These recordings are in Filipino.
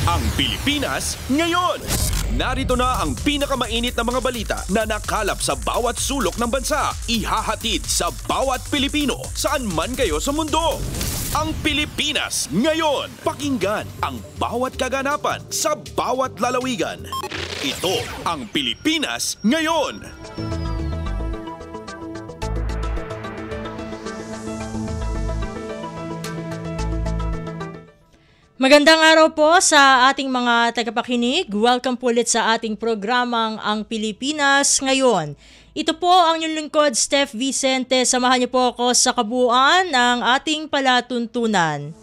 Ang Pilipinas ngayon. Narito na ang pinakamainit na mga balita na nakalap sa bawat sulok ng bansa. Ihahatid sa bawat Pilipino saan man kayo sa mundo. Ang Pilipinas ngayon. Pakinggan ang bawat kaganapan sa bawat lalawigan. Ito ang Pilipinas ngayon. Magandang araw po sa ating mga tagapakinig. Welcome po ulit sa ating programang Ang Pilipinas Ngayon. Ito po ang inyong lingkod, Steph Vicente. Samahan niyo po ako sa kabuuan ng ating palatuntunan.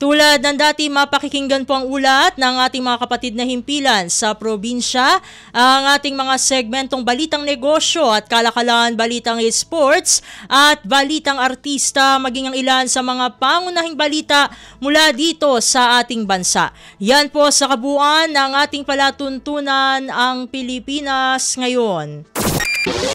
Tulad ng dati, mapakikinggan po ang ulat ng ating mga kapatid na himpilan sa probinsya, ang ating mga segmentong balitang negosyo at kalakalan, balitang esports at balitang artista, maging ang ilan sa mga pangunahing balita mula dito sa ating bansa. Yan po sa kabuuan ng ating palatuntunan, Ang Pilipinas Ngayon.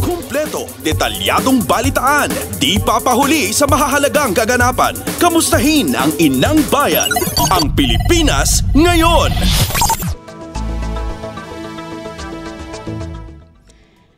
Kumpleto, detalyadong balitaan, di papahuli sa mahahalagang kaganapan. Kamustahin ang inang bayan, ang Pilipinas ngayon.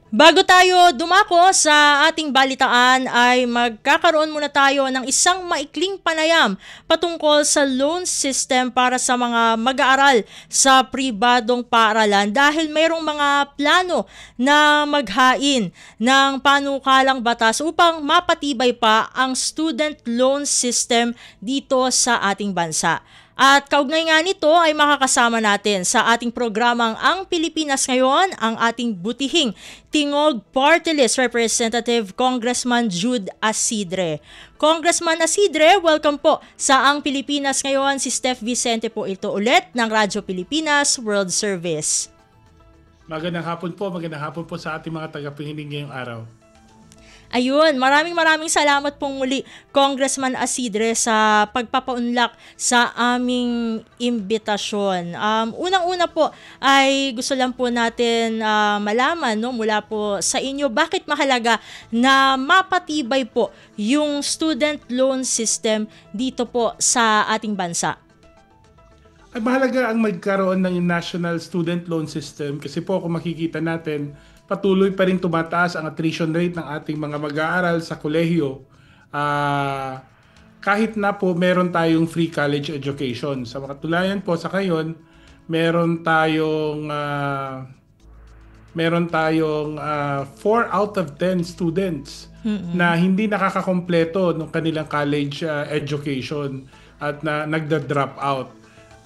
Bago tayo dumako sa ating balitaan ay magkakaroon muna tayo ng isang maikling panayam patungkol sa loan system para sa mga mag-aaral sa pribadong paaralan dahil mayroong mga plano na maghain ng panukalang batas upang mapatibay pa ang student loan system dito sa ating bansa. At kaugnay nga nito ay makakasama natin sa ating programang Ang Pilipinas Ngayon ang ating butihing Tingog Party List Representative Congressman Jude Asidre. Congressman Asidre, welcome po sa Ang Pilipinas Ngayon. Si Steph Vicente po ito ulit ng Radyo Pilipinas World Service. Magandang hapon po sa ating mga tagapakinig ngayong araw. Ayun, maraming salamat pong muli, Congressman Asidre, sa pagpapaunlak sa aming imbitasyon. Unang-una po ay gusto lang po natin malaman mula po sa inyo bakit mahalaga na mapatibay po yung student loan system dito po sa ating bansa. Ay mahalaga ang magkaroon ng National Student Loan System kasi po kung makikita natin, patuloy pa rin tumataas ang attrition rate ng ating mga mag-aaral sa kolehiyo. Kahit na po meron tayong free college education. Sa makatulayan po sa ngayon, meron tayong 4 out of 10 students na hindi nakakakompleto ng kanilang college education at nagda-drop out.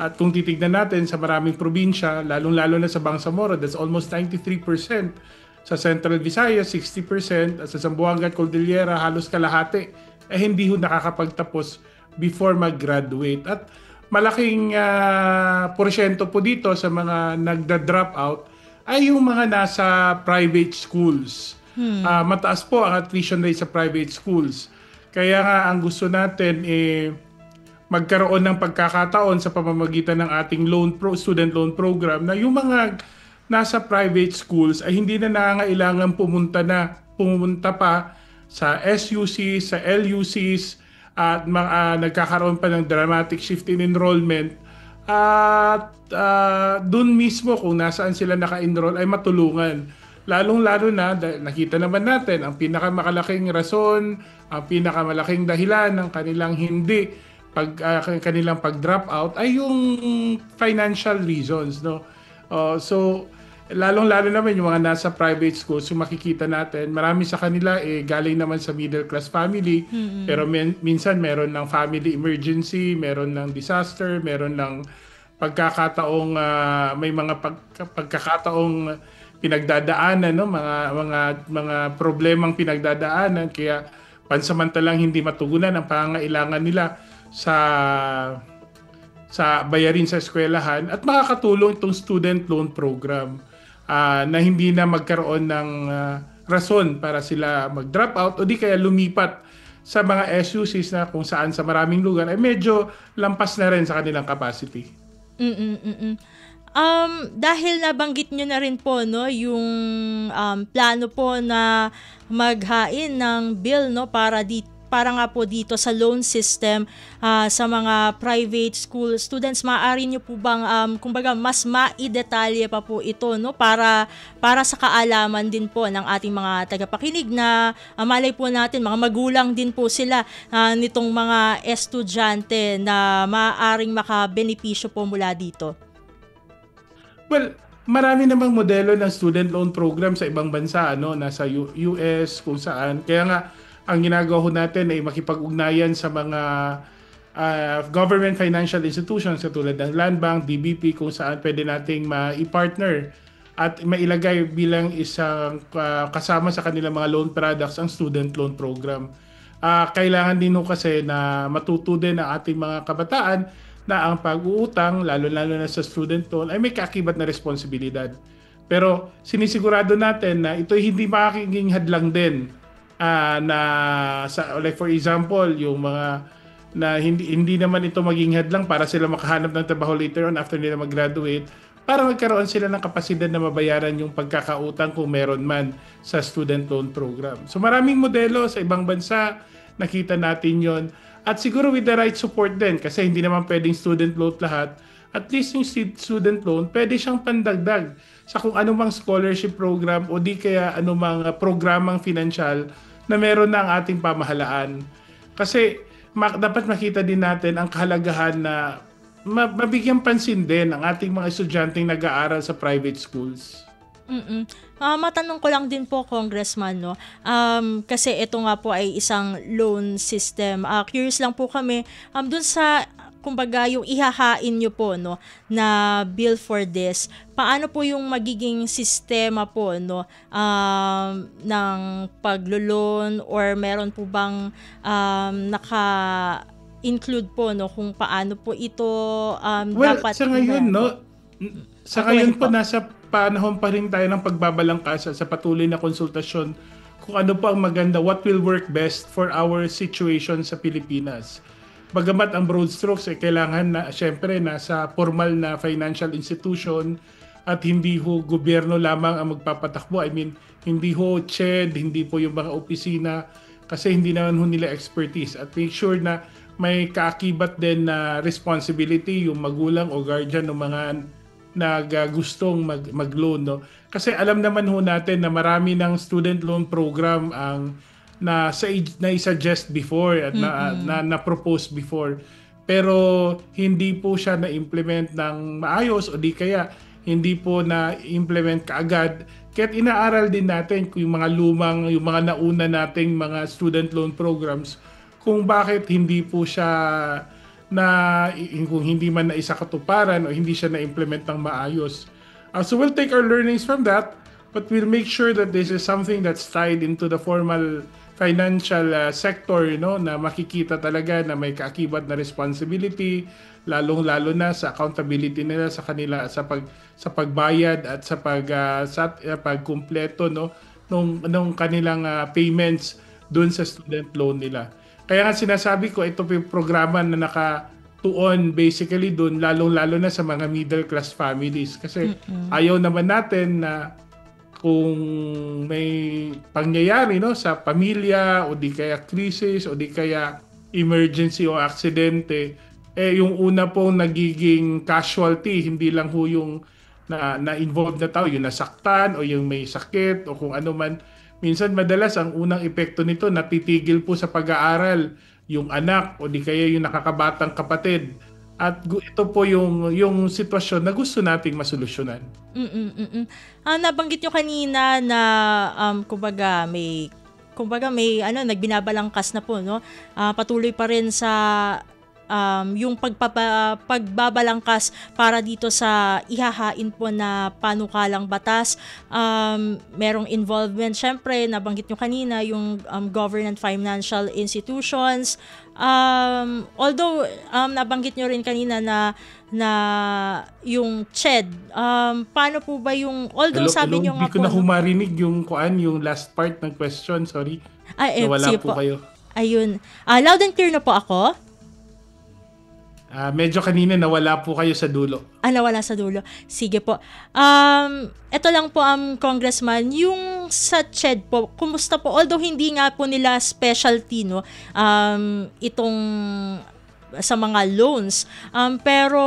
At kung titignan natin sa maraming probinsya, lalong-lalo na sa Bangsamoro, that's almost 93%. Sa Central Visayas, 60%. At sa Zamboanga at Cordillera, halos kalahati. Hindi nakakapagtapos before mag-graduate. At malaking porsyento po dito sa mga nagda-drop out ay yung mga nasa private schools. Mataas po ang attrition rate sa private schools. Kaya nga ang gusto natin magkaroon ng pagkakataon sa pamamagitan ng ating student loan program na yung mga nasa private schools ay hindi na nangangailangan pumunta pa sa SUCs, sa LUCs at nagkakaroon pa ng dramatic shift in enrollment at dun mismo kung nasaan sila naka-enroll ay matulungan. Lalong-lalo na, nakita naman natin, ang pinakamalaking rason, ang pinakamalaking dahilan ng kanilang kanilang pag-drop out ay yung financial reasons, no? So lalong-lalo naman yung mga nasa private schools, yung makikita natin, marami sa kanila galing naman sa middle class family, pero minsan meron ng family emergency, meron ng disaster, meron ng pagkakataong may mga pagkakataong pinagdadaanan, no? mga problemang pinagdadaanan, kaya pansamantalang hindi matugunan ang pangangailangan nila sa bayarin sa eskwelahan at makakatulong itong student loan program na hindi na magkaroon ng rason para sila mag-drop out o di kaya lumipat sa mga SUCs na kung saan sa maraming lugar ay medyo lampas na rin sa kanilang capacity. Dahil nabanggit nyo na rin po plano po na maghain ng bill para para nga po dito sa loan system sa mga private school students, maaari nyo po bang kumbaga mas maidetalye pa po ito, no, para sa kaalaman din po ng ating mga tagapakinig na malay po natin mga magulang din po sila nitong mga estudyante na maaaring makabenepisyo po mula dito. Well, marami namang modelo ng student loan program sa ibang bansa, nasa US, kung saan. Kaya nga, ang ginagawa ho natin ay makipag-ugnayan sa mga government financial institutions katulad ng Land Bank, DBP, kung saan pwede nating ma-partner at mailagay bilang isang kasama sa kanilang mga loan products ang student loan program. Kailangan din ho kasi na matuto din ang ating mga kabataan na ang pag-uutang, lalo-lalo na sa student loan, ay may kaakibat na responsibilidad. Pero sinisigurado natin na ito hindi makakiging hadlang din like for example, yung mga na hindi naman ito maging hadlang para sila makahanap ng trabaho later on after nila mag-graduate, para magkaroon sila ng kapasidad na mabayaran yung pagkakautang kung meron man sa student loan program. So maraming modelo sa ibang bansa, nakita natin yon. At siguro with the right support din, kasi hindi naman pwedeng student loan lahat, at least yung student loan, pwede siyang pandagdag sa kung anumang scholarship program o di kaya anumang programang financial na meron na ang ating pamahalaan. Kasi dapat makita din natin ang kahalagahan na mabigyan pansin din ang ating mga estudyanteng nag-aaral sa private schools. Matanong ko lang din po, Congressman, no? Kasi ito nga po ay isang loan system. Curious lang po kami dun sa kumbaga yung ihahain nyo po, no, na bill for this. Paano po yung magiging sistema po, no, ng paglo-loan, or meron po bang naka-include po, no, kung paano po ito dapat sa ngayon, sa ngayon po nasa panahon pa rin tayo ng pagbabalangkas sa patuloy na konsultasyon kung ano po ang maganda, what will work best for our situation sa Pilipinas. Bagamat ang broad strokes kailangan na syempre nasa formal na financial institution at hindi ho gobyerno lamang ang magpapatakbo. I mean, hindi ho CHED, hindi po yung mga opisina, kasi hindi naman ho nila expertise. At make sure na may kaakibat din na responsibility yung magulang o guardian ng mga gustong mag-loan, no? Kasi alam naman ho natin na marami ng student loan program ang na-suggest before at na-propose before. Pero hindi po siya na-implement ng maayos o di kaya hindi po na-implement kaagad. Kaya't inaaral din natin kung yung mga nauna nating mga student loan programs kung bakit hindi po siya kung hindi man na isa katuparan o hindi siya na-implement ng maayos. So we'll take our learnings from that, but we'll make sure that this is something that's tied into the formal financial sector, na makikita talaga na may kaakibat na responsibility, lalong-lalo na sa accountability nila sa kanila sa pagbayad at sa pagkumpleto, nung kanilang payments doon sa student loan nila. Kaya nga sinasabi ko, ito po yung programa na nakatuon basically doon, lalong-lalo na sa mga middle class families. Kasi ayaw naman natin na kung may pangyayari sa pamilya o di kaya crisis o di kaya emergency o aksidente, yung una pong nagiging casualty, hindi lang ho yung na-involved na tao, yung nasaktan o yung may sakit o kung ano man. Minsan madalas ang unang epekto nito natitigil po sa pag-aaral yung anak o di kaya yung nakakabatang kapatid. At ito po yung sitwasyon na gusto nating masolusyonan. Nabanggit nyo kanina na kumbaga may nagbinabalangkas na po, no? Patuloy pa rin sa yung pagbabalangkas para dito sa ihahain po na panukalang batas. Merong involvement, syempre, nabanggit nyo kanina, yung government financial institutions. Although, nabanggit nyo rin kanina na yung CHED, paano po ba yung, although sabi nyo nga po... Hindi ko na humarinig yung last part ng question, sorry. Nawala po kayo. Ayun. Loud and clear na po ako? Medyo kanina nawala po kayo sa dulo. Nawala sa dulo. Sige po. Ito lang po, Congressman, yung sa CHED po, kumusta po? Although hindi nga po nila specialty, no, itong sa mga loans. Pero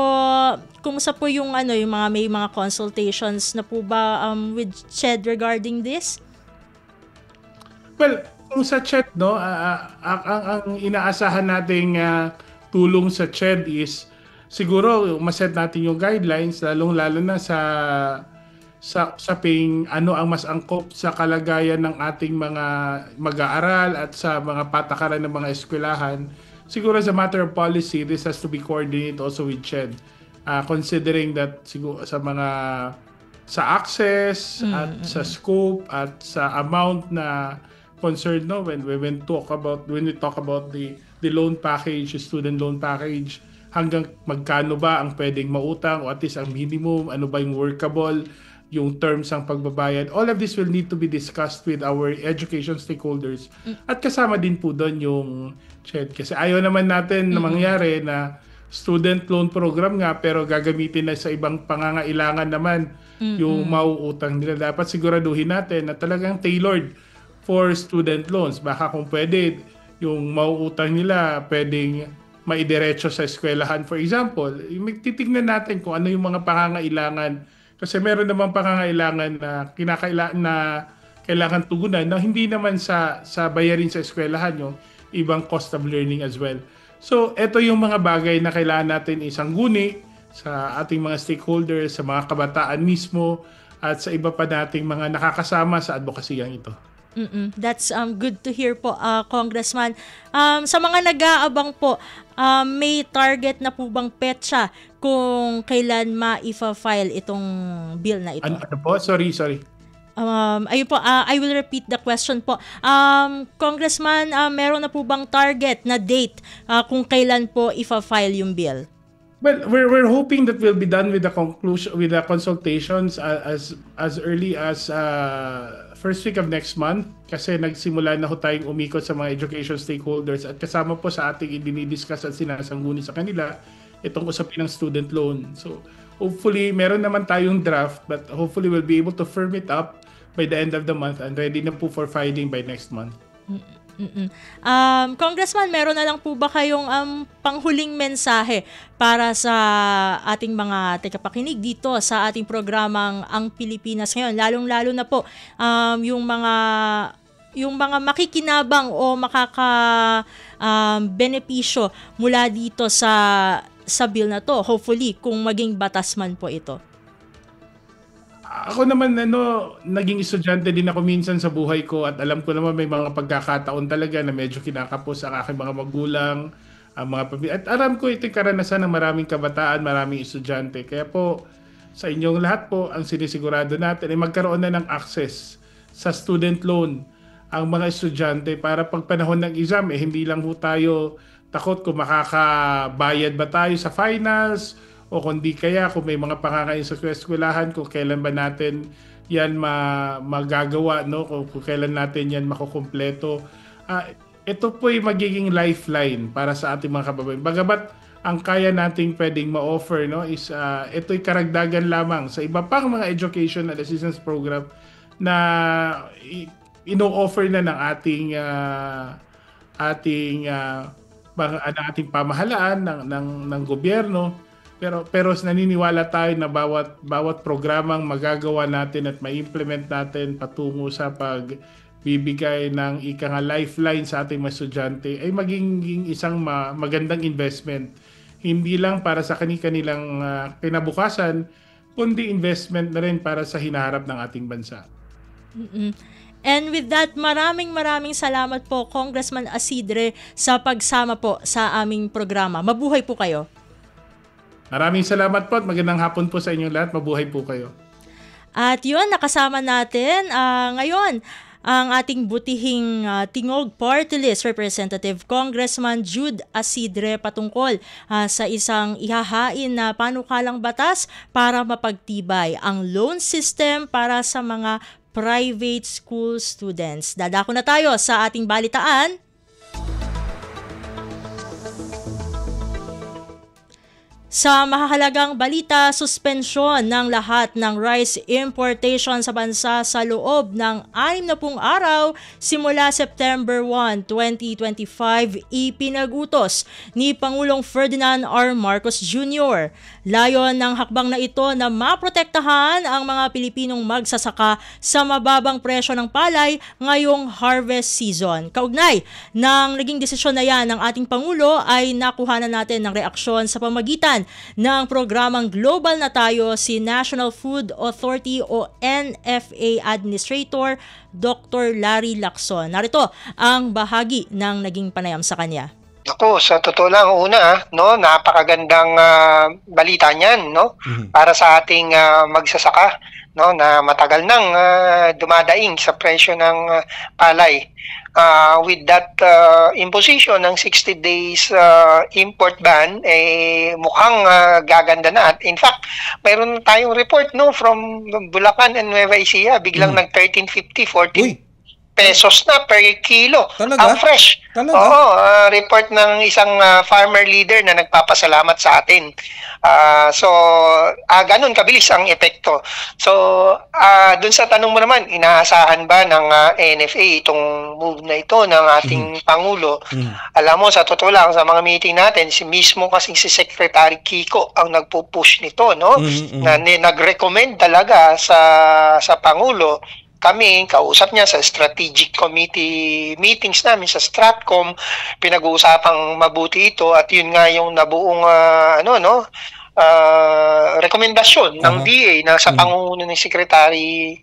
kumusta po yung yung may mga consultations na po ba with CHED regarding this? Well, kung sa CHED, no, ang inaasahan nating tulong sa CHED is siguro maset natin yung guidelines, lalong-lalo na sa ping ano ang mas angkop sa kalagayan ng ating mga mag-aaral at sa mga patakaran ng mga eskwelahan. Siguro as a matter of policy, this has to be coordinated also with CHED. Considering that siguro sa access at sa scope at sa amount na concerned, no, when we talk about the loan package, student loan package, hanggang magkano ba ang pwedeng mautang o at least ang minimum, ano ba yung workable, yung terms ng pagbabayad. All of this will need to be discussed with our education stakeholders. At kasama din po doon yung CHED. Kasi ayaw naman natin na mangyari na student loan program nga pero gagamitin na sa ibang pangangailangan naman yung mauutang nila. Dapat siguraduhin natin na talagang tailored for student loans. Baka kung pwede, yung mauutang nila pwedeng maidiretso sa eskwelahan. For example, titignan natin kung ano yung mga pangangailangan. Kasi meron namang pangangailangan na kailangan tugunan na hindi naman sa bayarin sa eskwelahan yung ibang cost of learning as well. So, ito yung mga bagay na kailangan natin isangguni sa ating mga stakeholders, sa mga kabataan mismo, at sa iba pa nating mga nakakasama sa advokasiyang ito. That's good to hear po, Congressman. Sa mga nag-aabang po, may target na po bang petsa kung kailan ma-file itong bill na ito? Ano po? Sorry. Ayun po, I will repeat the question po. Congressman, meron na po bang target na date kung kailan po i-file yung bill? Well, we're hoping that we'll be done with the consultations as early as first week of next month, kasi nagsimula na ho tayong umikot sa mga education stakeholders at kasama po sa ating dinidiscuss at sinasangguni sa kanila itong usapin ng student loan. So hopefully meron naman tayong draft, but hopefully we'll be able to firm it up by the end of the month and ready na po for filing by next month. Congressman, meron na lang po ba kayong panghuling mensahe para sa ating mga tagapakinig dito sa ating programang Ang Pilipinas Ngayon, lalong-lalo na po yung mga makikinabang o benepisyo mula dito sa bill na to, hopefully kung maging batas man po ito? Ako naman, naging estudyante din ako minsan sa buhay ko at alam ko naman may mga pagkakataon talaga na medyo kinakapos ang aking mga magulang, ang mga pamilya. At alam ko ito'y karanasan ng maraming kabataan, maraming estudyante. Kaya po, sa inyong lahat po, ang sinisigurado natin ay magkaroon na ng access sa student loan ang mga estudyante para pag panahon ng exam, hindi lang ho tayo takot kung makakabayad ba tayo sa finals, o kundi kaya kung may mga pangangailangan sa eskwelahan, kung kailan ba natin yan magagawa, no? Kung kailan natin yan makukumpleto. Ito po ay magiging lifeline para sa ating mga kababayan. Bagamat ang kaya nating pwedeng ma-offer, no, is ito'y karagdagan lamang sa iba pang mga educational assistance program na ino-offer na ng ating pamahalaan ng gobyerno. Pero naniniwala tayo na bawat programang magagawa natin at ma-implement natin patungo sa pagbibigay ng lifeline sa ating mga estudyante ay magiging isang magandang investment. Hindi lang para sa kanilang kinabukasan, kundi investment na rin para sa hinaharap ng ating bansa. And with that, maraming salamat po, Congressman Asidre, sa pagsama po sa aming programa. Mabuhay po kayo. Maraming salamat po at magandang hapon po sa inyong lahat. Mabuhay po kayo. At yun, nakasama natin ngayon ang ating butihing Tingog Party List Representative Congressman Jude Asidre patungkol sa isang ihahain na panukalang batas para mapagtibay ang loan system para sa mga private school students. Dadako na tayo sa ating balitaan. Sa mahahalagang balita, suspensyon ng lahat ng rice importation sa bansa sa loob ng 60 araw simula September 1, 2025, ipinagutos ni Pangulong Ferdinand R. Marcos Jr. Layon ng hakbang na ito na maprotektahan ang mga Pilipinong magsasaka sa mababang presyo ng palay ngayong harvest season. Kaugnay ng naging desisyon na yan ng ating Pangulo ay nakuhanan natin ng reaksyon sa pamagitan ng programang Global na Tayo si National Food Authority o NFA Administrator Dr. Larry Lacson. Narito ang bahagi ng naging panayam sa kanya. Ako, sa totoo lang, una, no, napakagandang balita niyan, no, para sa ating magsasaka, no, na matagal nang dumadaing sa presyo ng palay. With that imposition ng 60 days import ban, mukhang gaganda na. At in fact, mayroon tayong report, no, from Bulacan and Nueva Ecija, biglang nag 13.50, 14 pesos na per kilo. Talaga? Ang fresh. Talaga? Oo, report ng isang farmer leader na nagpapasalamat sa atin. So, ganun kabilis ang epekto. So, dun sa tanong mo naman, inaasahan ba ng NFA itong move na ito ng ating Pangulo? Alam mo, sa totoo lang, sa mga meeting natin, mismo kasing si Secretary Kiko ang nagpo-push nito, no? Na nag-recommend talaga sa Pangulo. Kami, kausap niya sa strategic committee meetings namin sa Stratcom, pinag-uusapang mabuti ito at yun nga yung nabuong rekomendasyon ng DA na sa pangunguna ni Secretary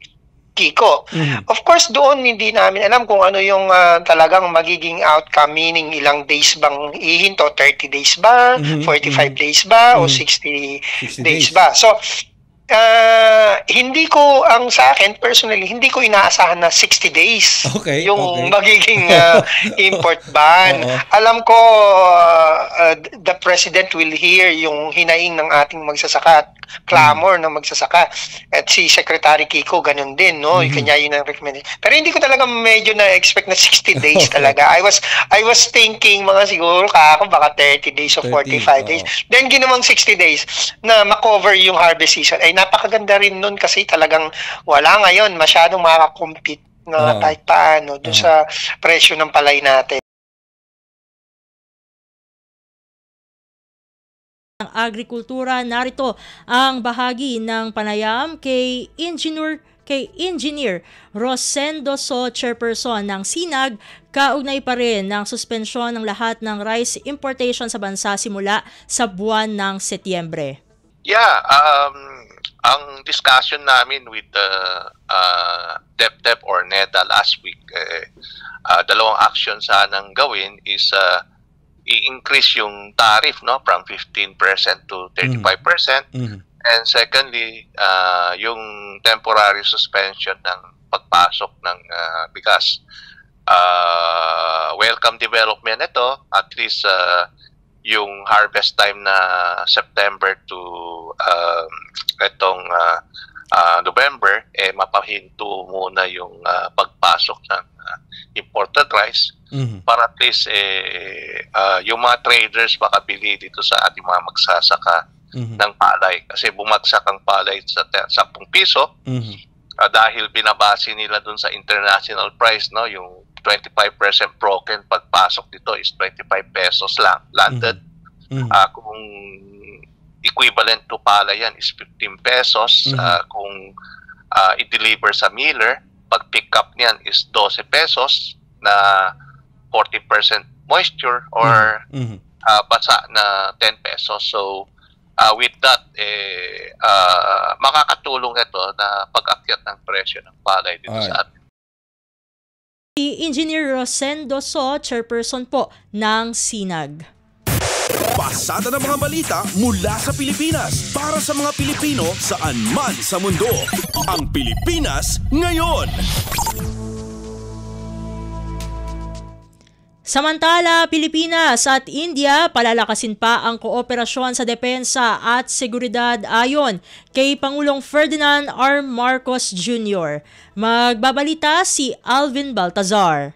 Kiko. Of course, doon hindi namin alam kung ano yung talagang magiging outcome, meaning ilang days bang ihinto, 30 days ba, 45 days ba, o 60 days ba. So, hindi ko, sa akin personally, hindi ko inaasahan na 60 days yung magiging import ban. Alam ko the President will hear yung hinaing ng ating magsasaka, clamor ng magsasaka. At si Secretary Kiko, ganun din, no? Kanya yun ang recommendation. Pero hindi ko talaga medyo na-expect na 60 days talaga. I was thinking mga siguro ako baka 30 days o 45 days. Then ginawang 60 days na makover yung harvest season. Ay napakaganda rin nun kasi talagang wala ngayon masyadong makakompete na kahit paano dun sa presyo ng palay natin. Ang agrikultura, narito ang bahagi ng panayam kay Engineer Rosendo So, Chairperson ng SINAG, kaugnay pa rin ng suspensyon ng lahat ng rice importation sa bansa simula sa buwan ng Setyembre. Yeah, ang discussion namin with DepDep or NEDA last week, dalawang action sanang gawin is i-increase yung tariff, no, from 15% to 35%. And secondly, yung temporary suspension ng pagpasok ng bigas. Welcome development ito, at least yung harvest time na September to itong November, mapahinto muna yung pagpasok ng imported rice para at least yung mga traders makabili dito sa ating mga magsasaka ng palay. Kasi bumagsak ang palay sa 10 piso dahil binabase nila dun sa international price, no, yung 25% broken pagpasok dito is 25 pesos lang landed. Kung equivalent to pala yan is 15 pesos. Kung i-deliver sa miller, pag pick up niyan is 12 pesos na 40% moisture or basa na 10 pesos. So with that, makakatulong ito na pag-akyat ng presyo ng palay dito sa atin. Si Engineer Rosendo So, Chairperson po ng SINAG. Pasada ng mga balita mula sa Pilipinas para sa mga Pilipino saan man sa mundo. Ang Pilipinas Ngayon. Samantala, Pilipinas at India palalakasin pa ang kooperasyon sa depensa at seguridad ayon kay Pangulong Ferdinand R. Marcos Jr. Magbabalita si Alvin Baltazar.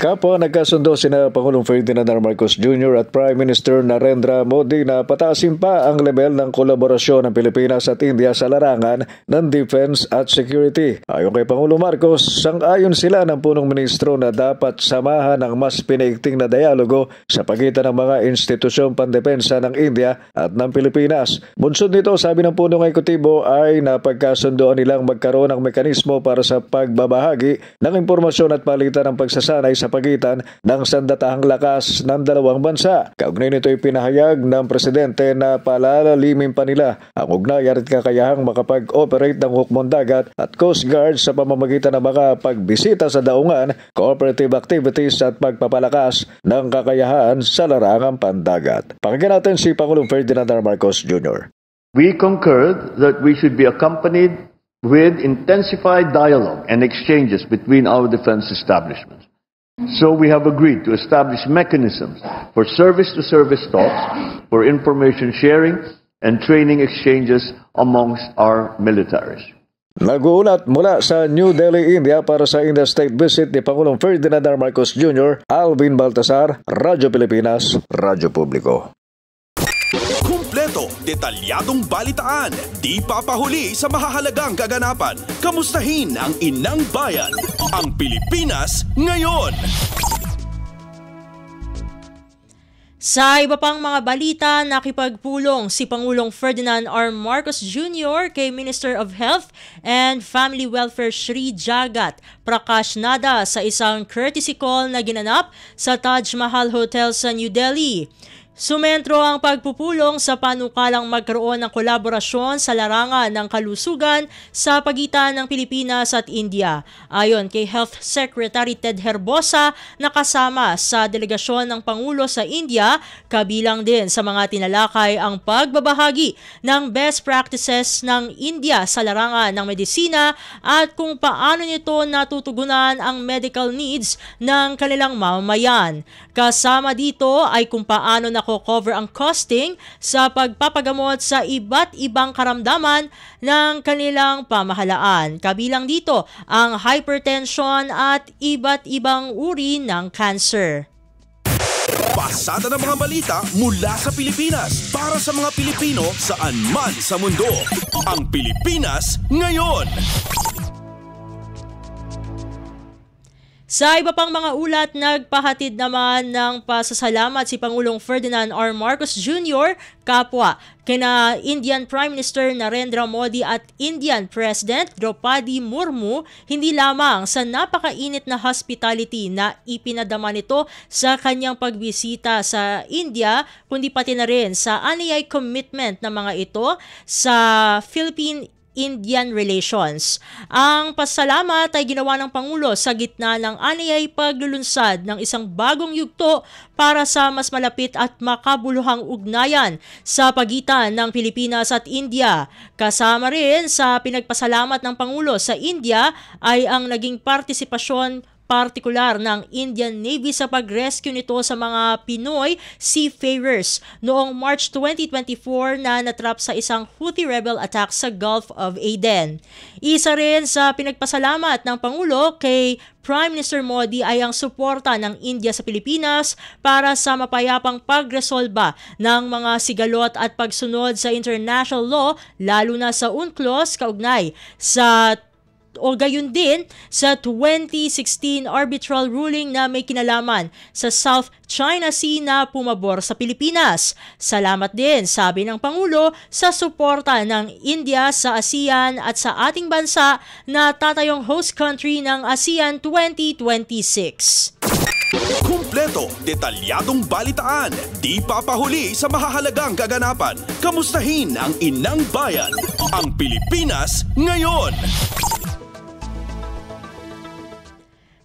Kapwa nagkasundo sina Pangulong Ferdinand R. Marcos Jr. at Prime Minister Narendra Modi na pataasin pa ang level ng kolaborasyon ng Pilipinas at India sa larangan ng defense at security. Ayon kay Pangulong Marcos, sang-ayon sila ng punong ministro na dapat samahan ng mas pinaigting na dialogo sa pagitan ng mga institusyong pandepensa ng India at ng Pilipinas. Bunsod nito, sabi ng punong ekutibo ay napagkasundoan nilang magkaroon ng mekanismo para sa pagbabahagi ng impormasyon at palitan ng pagsasanay sa pagitan ng sandatahang lakas ng dalawang bansa. Kaugnay nito ay pinahayag ng presidente na palalalimin pa nila ang ugnayan at kakayahang makapag-operate ng hukbong dagat at Coast Guard sa pamamagitan ng mga pagbisita sa daungan, cooperative activities at pagpapalakas ng kakayahan sa larangang pandagat. Pakinggan natin si Pangulong Ferdinand R. Marcos Jr. We concurred that we should be accompanied with intensified dialogue and exchanges between our defense establishments. So we have agreed to establish mechanisms for service-to-service talks, for information sharing, and training exchanges amongst our militaries. Nag-uulat mula sa New Delhi, India para sa in-the-state visit ni Pangulong Ferdinand R. Marcos Jr., Alvin Baltasar, Radyo Pilipinas, Radyo Publiko. Kumpleto, detalyadong balitaan, di papahuli sa mahahalagang kaganapan. Kamustahin ang inang bayan, ang Pilipinas ngayon. Sa iba pang mga balita, nakipagpulong si Pangulong Ferdinand R. Marcos Jr. kay Minister of Health and Family Welfare Shri Jagat Prakash Nada sa isang courtesy call na ginanap sa Taj Mahal Hotel sa New Delhi. Sumentro ang pagpupulong sa panukalang magkaroon ng kolaborasyon sa larangan ng kalusugan sa pagitan ng Pilipinas at India. Ayon kay Health Secretary Ted Herbosa na kasama sa delegasyon ng Pangulo sa India, kabilang din sa mga tinalakay ang pagbabahagi ng best practices ng India sa larangan ng medisina at kung paano nito natutugunan ang medical needs ng kanilang mamamayan. Kasama dito ay kung paano cover ang costing sa pagpapagamot sa iba't ibang karamdaman ng kanilang pamahalaan. Kabilang dito ang hypertension at iba't ibang uri ng cancer. Pasada ng mga balita mula sa Pilipinas para sa mga Pilipino saan man sa mundo. Ang Pilipinas ngayon. Sa iba pang mga ulat, nagpahatid naman ng pasasalamat si Pangulong Ferdinand R. Marcos Jr. kapwa kina Indian Prime Minister Narendra Modi at Indian President Draupadi Murmu hindi lamang sa napakainit na hospitality na ipinadama nito sa kanyang pagbisita sa India, kundi pati na rin sa aniyay commitment ng mga ito sa Philippine-Indian relations. Ang pasalamat ay ginawa ng Pangulo sa gitna ng aniyay paglulunsad ng isang bagong yugto para sa mas malapit at makabuluhang ugnayan sa pagitan ng Pilipinas at India. Kasama rin sa pinagpasalamat ng Pangulo sa India ay ang naging partisipasyon partikular ng Indian Navy sa pag-rescue nito sa mga Pinoy seafarers noong March 2024 na natrap sa isang Houthi rebel attack sa Gulf of Aden. Isa rin sa pinagpasalamat ng Pangulo kay Prime Minister Modi ay ang suporta ng India sa Pilipinas para sa mapayapang pagresolba ng mga sigalot at pagsunod sa international law, lalo na sa UNCLOS kaugnay sa o gayon din sa 2016 arbitral ruling na may kinalaman sa South China Sea na pumabor sa Pilipinas. Salamat din, sabi ng Pangulo, sa suporta ng India sa ASEAN at sa ating bansa na tatayong host country ng ASEAN 2026. Kumpleto, detalyadong balitaan, di papahuli sa mahahalagang kaganapan. Kamustahin ang inang bayan, ang Pilipinas ngayon.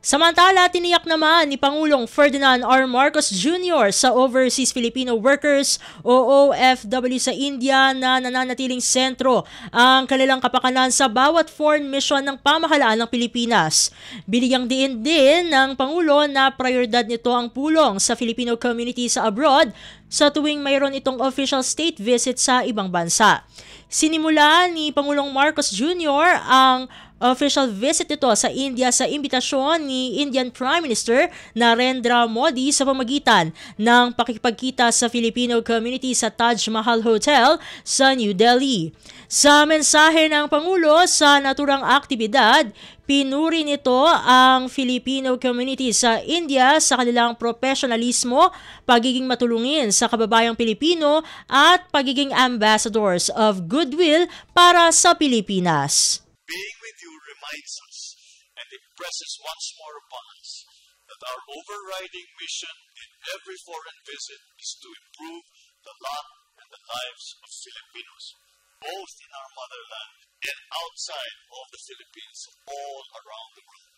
Samantala, tiniyak naman ni Pangulong Ferdinand R. Marcos Jr. sa Overseas Filipino Workers o OFW sa India na nananatiling sentro ang kanilang kapakanan sa bawat foreign mission ng pamahalaan ng Pilipinas. Binigyang diin din ng Pangulo na prioridad nito ang pulong sa Filipino community sa abroad sa tuwing mayroon itong official state visit sa ibang bansa. Sinimula ni Pangulong Marcos Jr. ang Official visit ito sa India sa imbitasyon ni Indian Prime Minister Narendra Modi sa pamagitan ng pakikipagkita sa Filipino community sa Taj Mahal Hotel sa New Delhi. Sa mensahe ng Pangulo sa naturang aktibidad, pinuri nito ang Filipino community sa India sa kanilang profesionalismo, pagiging matulungin sa kababayang Pilipino at pagiging ambassadors of goodwill para sa Pilipinas. Being with you reminds us and impresses once more upon us that our overriding mission in every foreign visit is to improve the lot and the lives of Filipinos, both in our motherland and outside of the Philippines, all around the world.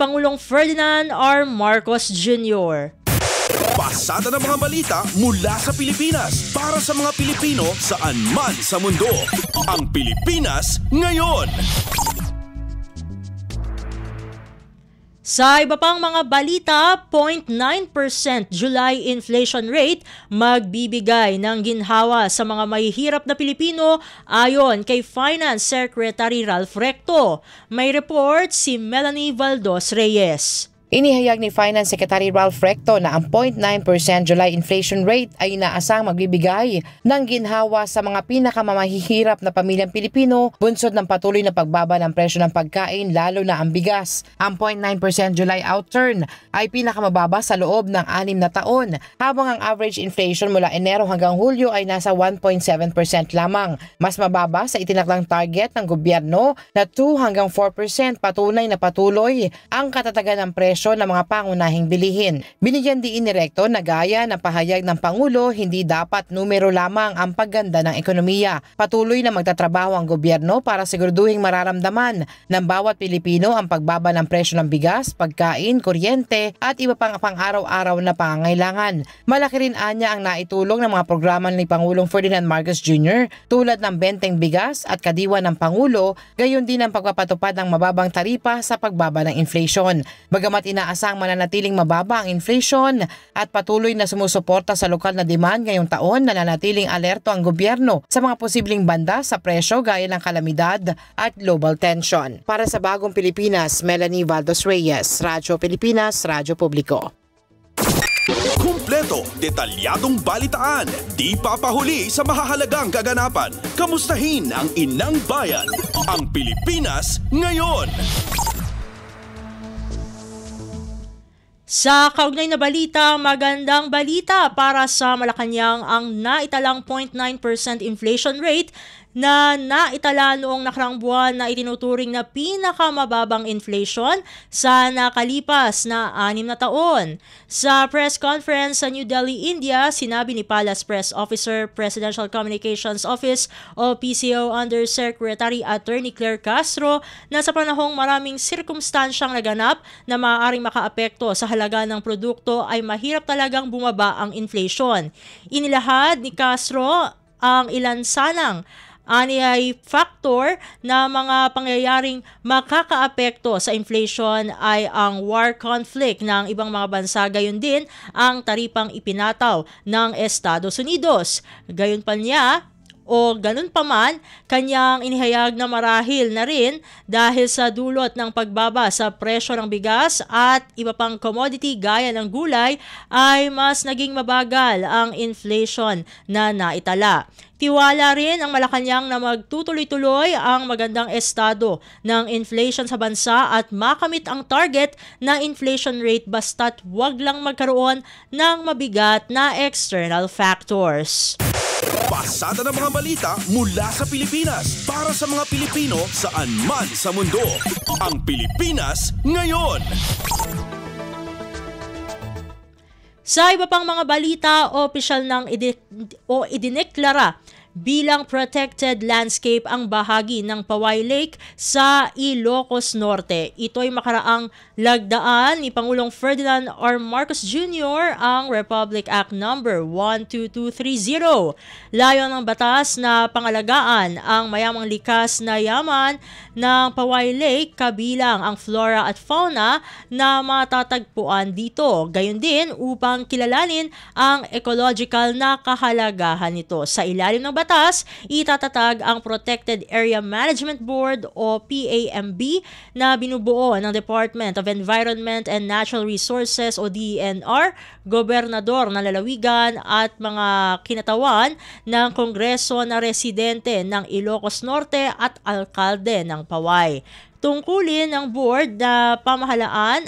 Pangulong Ferdinand R. Marcos Jr. Pasada ng mga balita mula sa Pilipinas para sa mga Pilipino saan man sa mundo. Ang Pilipinas Ngayon. Sa iba pang mga balita, 0.9% July inflation rate magbibigay ng ginhawa sa mga mahihirap na Pilipino ayon kay Finance Secretary Ralph Recto. May report si Melanie Valdos Reyes. Inihayag ni Finance Secretary Ralph Recto na ang 0.9% July inflation rate ay inaasang magbibigay ng ginhawa sa mga pinakamamahihirap na pamilyang Pilipino bunsod ng patuloy na pagbaba ng presyo ng pagkain lalo na ang bigas. Ang 0.9% July outturn ay pinakamababa sa loob ng 6 na taon habang ang average inflation mula Enero hanggang Hulyo ay nasa 1.7% lamang. Mas mababa sa itinakdang target ng gobyerno na 2 hanggang 4%. Patunay na patuloy ang katatagan ng presyo ng mga pangunahing bilihin. Binigyan diin ni Recto na gaya ng pahayag ng Pangulo, hindi dapat numero lamang ang pagganda ng ekonomiya. Patuloy na magtatrabaho ang gobyerno para siguraduhing mararamdaman ng bawat Pilipino ang pagbaba ng presyo ng bigas, pagkain, kuryente at iba pang pang-araw-araw na pangangailangan. Malaki rin anya ang naitulong ng mga programa ni Pangulong Ferdinand Marcos Jr. tulad ng benteng bigas at kadiwa ng Pangulo, gayon din ang pagpapatupad ng mababang taripa sa pagbaba ng inflation. Bagamat inaasang mananatiling mababa ang inflation at patuloy na sumusuporta sa lokal na demand ngayong taon, nananatiling alerto ang gobyerno sa mga posibleng banda sa presyo gaya ng kalamidad at global tension. Para sa Bagong Pilipinas, Melanie Valdos Reyes, Radyo Pilipinas, Radyo Publiko. Kumpleto, detalyadong balitaan, di papahuli sa mahahalagang kaganapan. Kamustahin ang inang bayan, ang Pilipinas Ngayon. Sa kaugnay na balita, magandang balita para sa Malacanang ang naitalang 0.9% inflation rate na naitala noong nakarang buwan na itinuturing na pinakamababang inflation sa nakalipas na 6 na taon. Sa press conference sa New Delhi, India, sinabi ni Palace Press Officer, Presidential Communications Office o PCO Undersecretary Attorney Claire Castro na sa panahong maraming sirkumstansyang naganap na maaaring makaapekto sa halaga ng produkto ay mahirap talagang bumaba ang inflation. Inilahad ni Castro ang ilan sanang ay factor na mga pangyayaring makakaapekto sa inflation ay ang war conflict ng ibang mga bansa, gayon din ang taripang ipinataw ng Estados Unidos. Gayon pa niya, o ganun pa man, kanyang inihayag na marahil na rin dahil sa dulot ng pagbaba sa presyo ng bigas at iba pang commodity gaya ng gulay ay mas naging mabagal ang inflation na naitala. Tiwala rin ang Malacanang na magtutuloy-tuloy ang magandang estado ng inflation sa bansa at makamit ang target na inflation rate basta't wag lang magkaroon ng mabigat na external factors. Pasada ng mga balita mula sa Pilipinas para sa mga Pilipino saan man sa mundo. Ang Pilipinas Ngayon. Sa iba pang mga balita, opisyal ng idineklara bilang protected landscape ang bahagi ng Paway Lake sa Ilocos Norte. Ito ay makaraang lagdaan ni Pangulong Ferdinand R. Marcos Jr. ang Republic Act No. 12230. Layon ng batas na pangalagaan ang mayamang likas na yaman ng Paway Lake kabilang ang flora at fauna na matatagpuan dito. Gayon din upang kilalanin ang ecological na kahalagahan nito. Sa ilalim ng batas, batas, itatatag ang Protected Area Management Board o PAMB na binubuo ng Department of Environment and Natural Resources o DENR, gobernador ng lalawigan at mga kinatawan ng Kongreso na residente ng Ilocos Norte at alkalde ng Paway. Tungkulin ng board na pamahalaan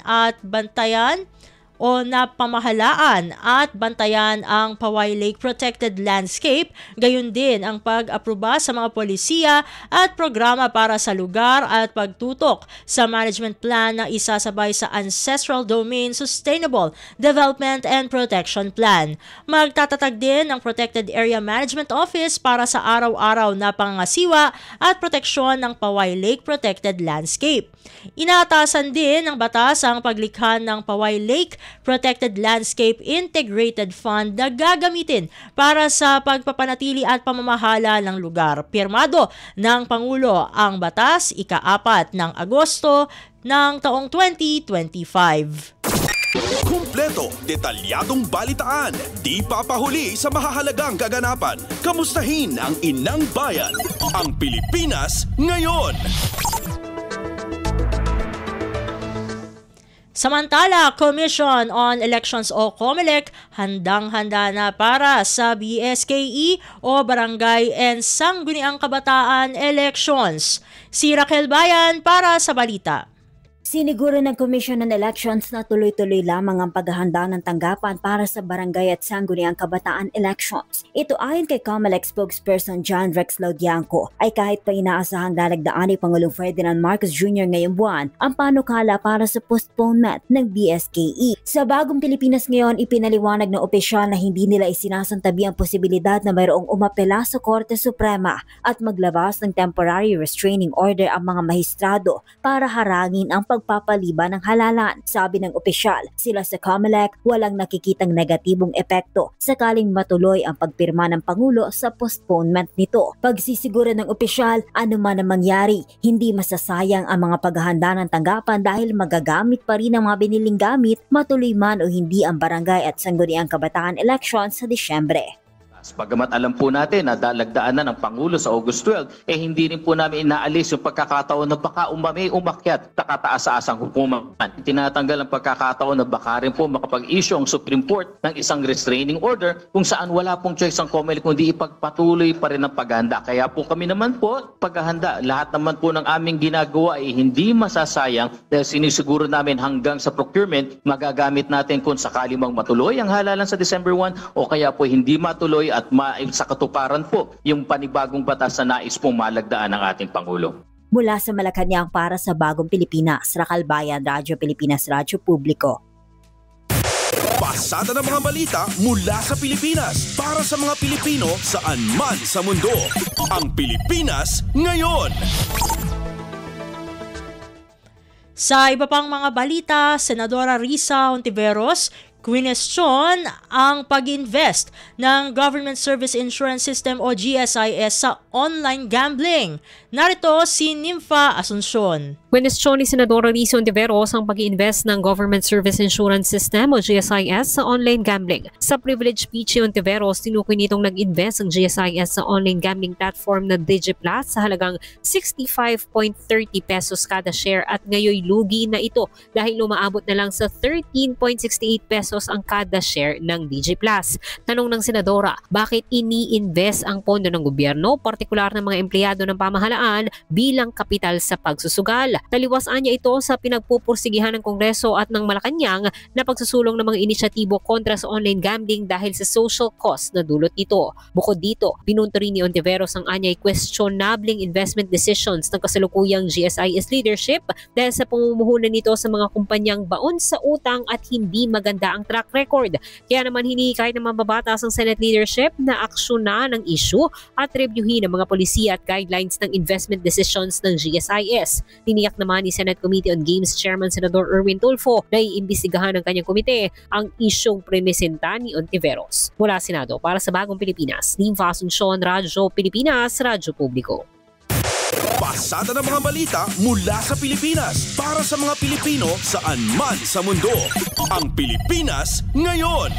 at bantayan ang Paway Lake Protected Landscape, gayon din ang pag-aproba sa mga polisiya at programa para sa lugar at pagtutok sa management plan na isasabay sa Ancestral Domain Sustainable Development and Protection Plan. Magtatatag din ang Protected Area Management Office para sa araw-araw na pangangasiwa at proteksyon ng Paway Lake Protected Landscape. Inaatasan din ng batas ang paglikha ng Paway Lake Protected Landscape Integrated Fund na gagamitin para sa pagpapanatili at pamamahala ng lugar. Pirmado ng Pangulo ang batas ika-4 ng Agosto ng taong 2025. Kumpleto, detalyadong balitaan, di papahuli sa mahahalagang kaganapan. Kamustahin ang inang bayan, ang Pilipinas ngayon. Samantala, Commission on Elections o COMELEC handang-handa na para sa BSKE o Barangay and Sangguniang Kabataan Elections. Si Raquel Bayan para sa balita. Siniguro ng Commission on Elections na tuloy-tuloy lamang ang paghahanda ng tanggapan para sa Barangay at Sangguniang Kabataan Elections. Ito ayon kay COMELEC spokesperson John Rex Laudianco ay kahit pa inaasahang lalagdaan ni Pangulong Ferdinand Marcos Jr. ngayong buwan ang panukala para sa postponement ng BSKE. Sa Bagong Pilipinas ngayon, ipinaliwanag ng opisyal na hindi nila isinasantabi ang posibilidad na mayroong umapela sa Korte Suprema at maglabas ng temporary restraining order ang mga mahistrado para harangin ang pagpapaliban ng halalan. Sabi ng opisyal, sila sa COMELEC walang nakikitang negatibong epekto sakaling matuloy ang pagpirma ng Pangulo sa postponement nito. Pagsisiguro ng opisyal, ano man ang mangyari, hindi masasayang ang mga paghahanda ng tanggapan dahil magagamit pa rin ang mga biniling gamit matuloy man o hindi ang Barangay at Sangguniang Kabataan Elections sa Disyembre. Bagamat alam po natin na dalagdaan na ng Pangulo sa August 12, hindi rin po namin inaalis yung pagkakataon na baka may umakyat sa kataas-asang hukuman. Tinatanggal ang pagkakataon na baka rin po makapag-issue ang Supreme Court ng isang restraining order kung saan wala pong choice ang COMELEC kundi ipagpatuloy pa rin ang paghahanda. Kaya po kami naman po paghahanda. Lahat naman po ng aming ginagawa ay hindi masasayang dahil sinisiguro namin hanggang sa procurement magagamit natin kung sakali mang matuloy ang halalan sa December 1 o kaya po hindi matuloy at sa katuparan po yung panibagong batas na nais pong malagdaan ng ating Pangulo. Mula sa Malacanang para sa Bagong Pilipinas, Raquel Bayan, Radyo Pilipinas, Radyo Publiko. Pasada ng mga balita mula sa Pilipinas para sa mga Pilipino saan man sa mundo. Ang Pilipinas ngayon. Sa iba pang mga balita, Senadora Risa Hontiveros kwinestyon ang pag-invest ng Government Service Insurance System o GSIS sa online gambling. Narito si Nympha Asuncion. Kwinestyon ni Senadora Risa Hontiveros ang pag-invest ng Government Service Insurance System o GSIS sa online gambling. Sa privilege speech ni Hontiveros, tinukoy nitong nag-invest ang GSIS sa online gambling platform na DigiPlus sa halagang 65.30 pesos kada share at ngayon lugi na ito dahil umaabot na lang sa 13.68 pesos ang kada share ng DigiPlus. Tanong ng Senadora, bakit ini-invest ang pondo ng gobyerno, partikular ng mga empleyado ng pamahalaan bilang kapital sa pagsusugal? Taliwasan niya ito sa pinagpupursigihan ng Kongreso at ng Malacanang na pagsusulong ng mga inisyatibo kontra sa online gambling dahil sa social cost na dulot nito. Bukod dito, pinunto rin ni Hontiveros ang anyay questionabling investment decisions ng kasalukuyang GSIS leadership dahil sa pamumuhunan nito sa mga kumpanyang baon sa utang at hindi maganda ang track record. Kaya naman hinihikayat ng mababatas ang Senate leadership na aksyonan ng issue at reviewin ang mga polisiya at guidelines ng investment decisions ng GSIS. Tiniyak naman ni Senate Committee on Games Chairman Senador Erwin Tulfo na iimbestigahan ng kanyang komite ang isyong prenesenta ni Hontiveros. Mula Senado para sa Bagong Pilipinas, Nympha Asuncion, Radyo Pilipinas, Radyo Publiko. Pasada ng mga balita mula sa Pilipinas para sa mga Pilipino saan man sa mundo. Ang Pilipinas ngayon.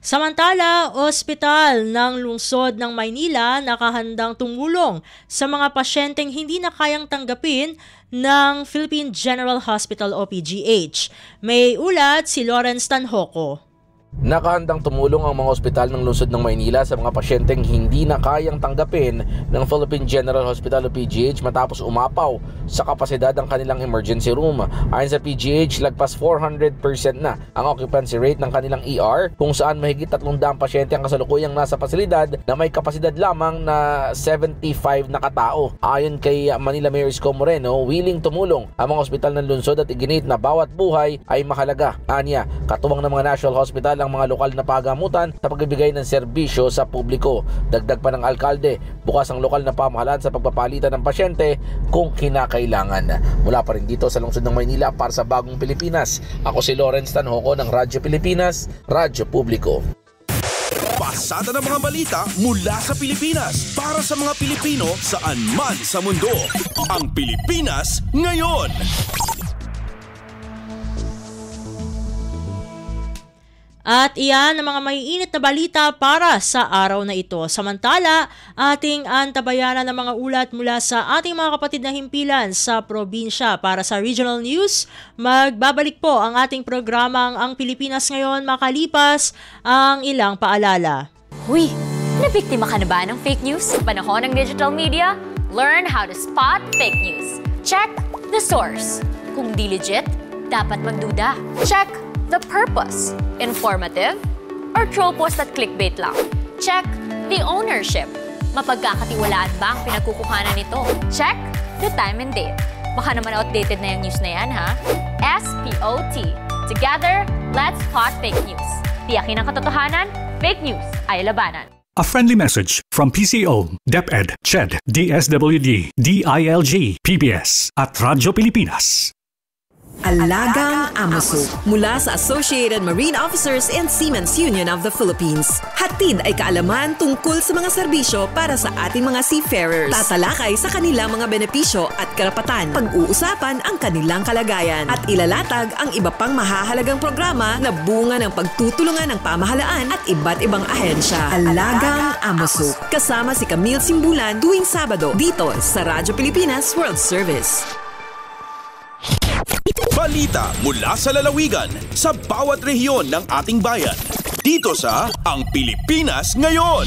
Samantala, ospital ng lungsod ng Maynila nakahandang tumulong sa mga pasyenteng hindi na kayang tanggapin ng Philippine General Hospital o PGH. May ulat si Lawrence Tanhoco. Nakahandang tumulong ang mga ospital ng lungsod ng Maynila sa mga pasyenteng hindi na kayang tanggapin ng Philippine General Hospital o PGH matapos umapaw sa kapasidad ng kanilang emergency room. Ayon sa PGH, lagpas 400% na ang occupancy rate ng kanilang ER kung saan mahigit 300 pasyente ang kasalukuyang nasa pasilidad na may kapasidad lamang na 75 na katao. Ayon kay Manila Mayor Isko Moreno, willing tumulong ang mga ospital ng lungsod at iginit na bawat buhay ay mahalaga. Anya, katuwang ng mga National Hospital ang mga lokal na pagamutan sa pagbibigay ng serbisyo sa publiko. Dagdag pa ng alkalde, bukas ang lokal na pamahalaan sa pagpapalitan ng pasyente kung kinakailangan. Mula pa rin dito sa lungsod ng Maynila para sa Bagong Pilipinas, ako si Lawrence Tanhoco ng Radyo Pilipinas, Radyo Publiko. Pasada ng mga balita mula sa Pilipinas para sa mga Pilipino saan man sa mundo. Ang Pilipinas Ngayon. At iyan ang mga maiinit na balita para sa araw na ito. Samantala, ating antabayanan ng mga ulat mula sa ating mga kapatid na himpilan sa probinsya. Para sa Regional News, magbabalik po ang ating programang Ang Pilipinas Ngayon makalipas ang ilang paalala. Huy, nabiktima ka na ba ng fake news sa panahon ng digital media? Learn how to spot fake news. Check the source. Kung di legit, dapat magduda. Check the purpose. Informative or troll post at clickbait lang. Check the ownership. Mapagkakatiwalaan ba ang pinagkukuhanan nito? Check the time and date. Baka naman outdated na yung news na yan, ha? SPOT. Together, let's spot fake news. Tiyakin ang katotohanan, fake news ay labanan. A friendly message from PCO, DepEd, CHED, DSWD, DILG, PBS at Radyo Pilipinas. Alagang Amoso mula sa Associated Marine Officers and Seamen's Union of the Philippines. Hatid ay kaalaman tungkol sa mga serbisyo para sa ating mga seafarers. Tatalakay sa kanilang mga benepisyo at karapatan. Pag-uusapan ang kanilang kalagayan at ilalatag ang iba pang mahahalagang programa na bunga ng pagtutulungan ng pamahalaan at iba't ibang ahensya. Alagang Amoso. Kasama si Camille Simbulan tuwing Sabado dito sa Radyo Pilipinas World Service. Balita mula sa lalawigan sa bawat rehiyon ng ating bayan. Dito sa Ang Pilipinas Ngayon.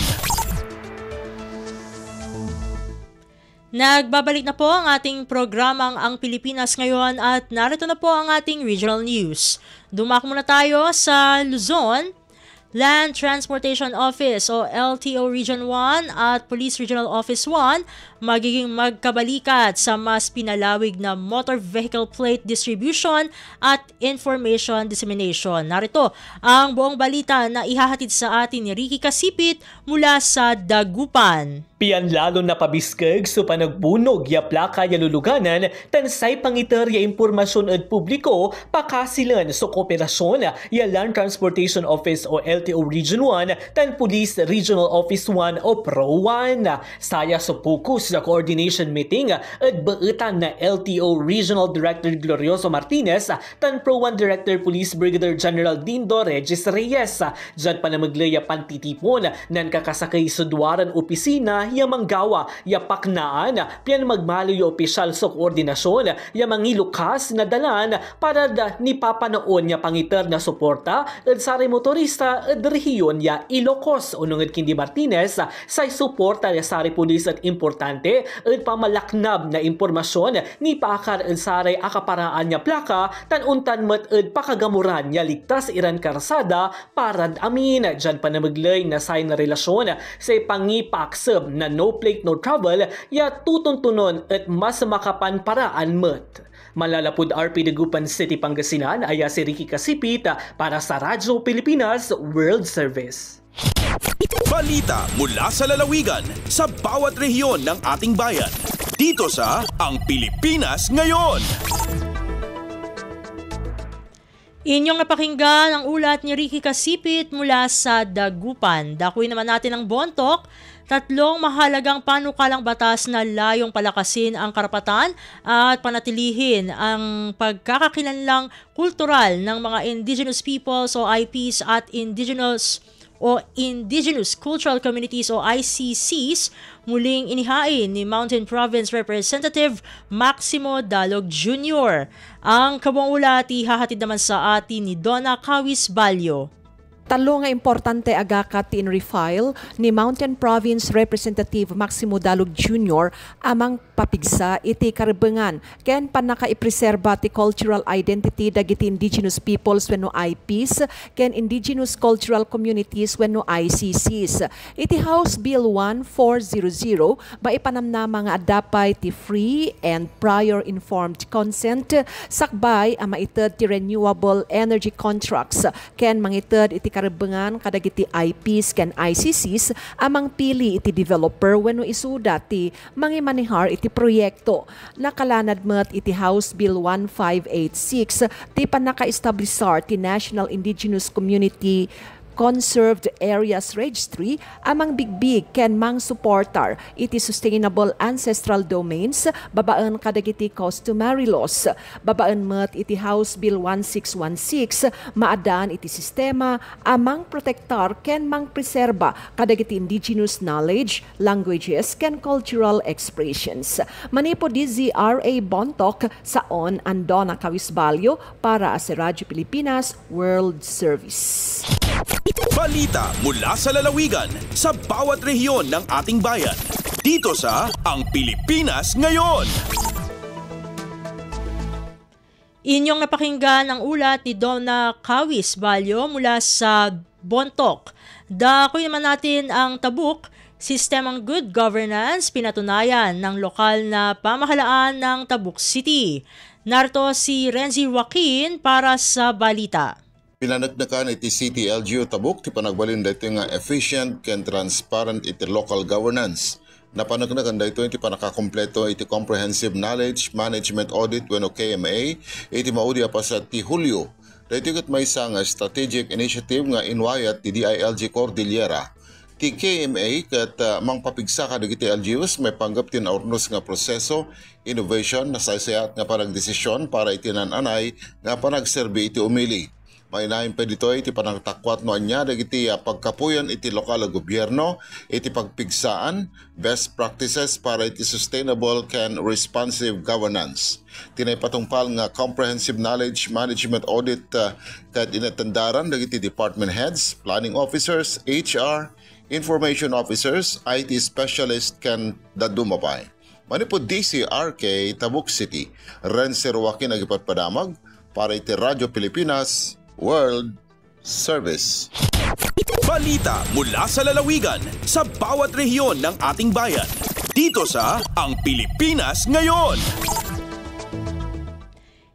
Nagbabalik na po ang ating programang Ang Pilipinas Ngayon at narito na po ang ating regional news. Dumako muna tayo sa Luzon. Land Transportation Office o LTO Region 1 at Police Regional Office 1 magiging magkabalikat sa mas pinalawig na motor vehicle plate distribution at information dissemination. Narito ang buong balita na ihahatid sa atin ni Ricky Kasipit mula sa Dagupan. Pian lalo na pabiskeg so panagbunog ya plaka ya luluganan tansay pangiter ya impormasyon at publiko pakasilan so kooperasyon ya Land Transportation Office o LTO Region 1 tan Police Regional Office 1 o Pro 1. Saya sa focus sa coordination meeting at bautan na LTO Regional Director Glorioso Martinez tan Pro 1 Director Police Brigadier General Dindo Regis Reyes. Diyan pa na maglaya pantitipon nan kakasakay sa duwaran opisina ya manggawa ya paknaan pian magmalo ya opisyal sa koordinasyon ya mangilukas na dalan para ni papanaon ya pangiter na suporta at sari motorista at rehiyon ya Ilocos. Unungad kindi Martinez sa suporta ya sari pulis at importante at pamalaknab na impormasyon ni paakar at sari akaparaan ya plaka tan untan mat at pakagamuran ya ligtas iran karsada para amin. Diyan pa na maglay na sign na relasyon sa pangipaksab na no plate no travel ya tutuntunon at mas makapanparaan mat. Malalapod RP Dagupan City, Pangasinan, aya si Ricky Kasipit para sa Radyo Pilipinas World Service. Balita mula sa lalawigan sa bawat rehiyon ng ating bayan. Dito sa Ang Pilipinas Ngayon. Inyong napakinggan ang ulat ni Ricky Kasipit mula sa Dagupan. Dakuin naman natin ang bontok. 3 mahalagang panukalang batas na layong palakasin ang karapatan at panatilihin ang pagkakakilanlang kultural ng mga indigenous peoples o IPs at indigenous o Indigenous Cultural Communities o ICCs, muling inihain ni Mountain Province Representative Maximo Dalog Jr. Ang kabuang ulat ihahatid naman sa atin ni Donna Kawis Balyo. Talo nga importante agaka tin-refile ni Mountain Province Representative Maximo Dalog Jr. amang papigsa iti karbengan ken panaka-ipreserba ti cultural identity dagiti indigenous peoples wenno IPs ken indigenous cultural communities wenno ICCs. Iti House Bill 1400 maipanamnama nga adapay ti free and prior informed consent sakbay ang maited ti renewable energy contracts ken mangited iti karbengan kadagiti IPs ken ICCs amang pili iti developer wenno isuda ti mangimanihar iti proyekto. Nakalanad met iti House Bill 1586 ti panaka-establisar ti National Indigenous Community Conserved Areas Registry amang bigbig ken mang supportar iti sustainable ancestral domains babaan kadagiti customary laws. Babaan met iti House Bill 1616 maadan iti sistema amang protektar ken mang preserba kadagiti indigenous knowledge, languages ken cultural expressions. Manipo DZRA Bontok saon Andona Kawisbalyo para sa Radyo Pilipinas World Service. Balita mula sa lalawigan sa bawat rehiyon ng ating bayan. Dito sa Ang Pilipinas Ngayon. Inyong napakinggan ang ulat ni Donna Kawis Balyo mula sa Bontok. Dakoy naman natin ang tabuk, sistemang good governance pinatunayan ng lokal na pamahalaan ng Tabuk City. Narito si Renzi Joaquin para sa balita. Pinanagnakan iti City LGU Tabuk ti panagbalin dito nga efficient ken transparent iti local governance. Napanagnakan dito iti panakakompleto iti comprehensive knowledge management audit wenno KMA iti maudya pa sa ti Hulyo. Dito ket maysa nga strategic initiative nga inwayat ti DILG Cordillera. Ti KMA ket mangpapigsa kadagiti LGUs may panggap tin aurnos nga proseso innovation na saysayat nga panagdesisyon para itinananay nga panagserbi iti umili. May nahin pa dito iti panagtakwat no anya dagiti pagkapuyan iti lokal na gobyerno, iti pagpigsaan, best practices para iti sustainable can responsive governance. Tinay patungpal nga comprehensive knowledge management audit kat inatandaran dagiti department heads, planning officers, HR, information officers, IT specialist can dadumapay. Manipo DCRK Tabuk City, Renzi Joaquin agipatpadamag para iti Radyo Pilipinas World Service. Balita mula sa lalawigan sa bawat rehiyon ng ating bayan. Dito sa Ang Pilipinas Ngayon.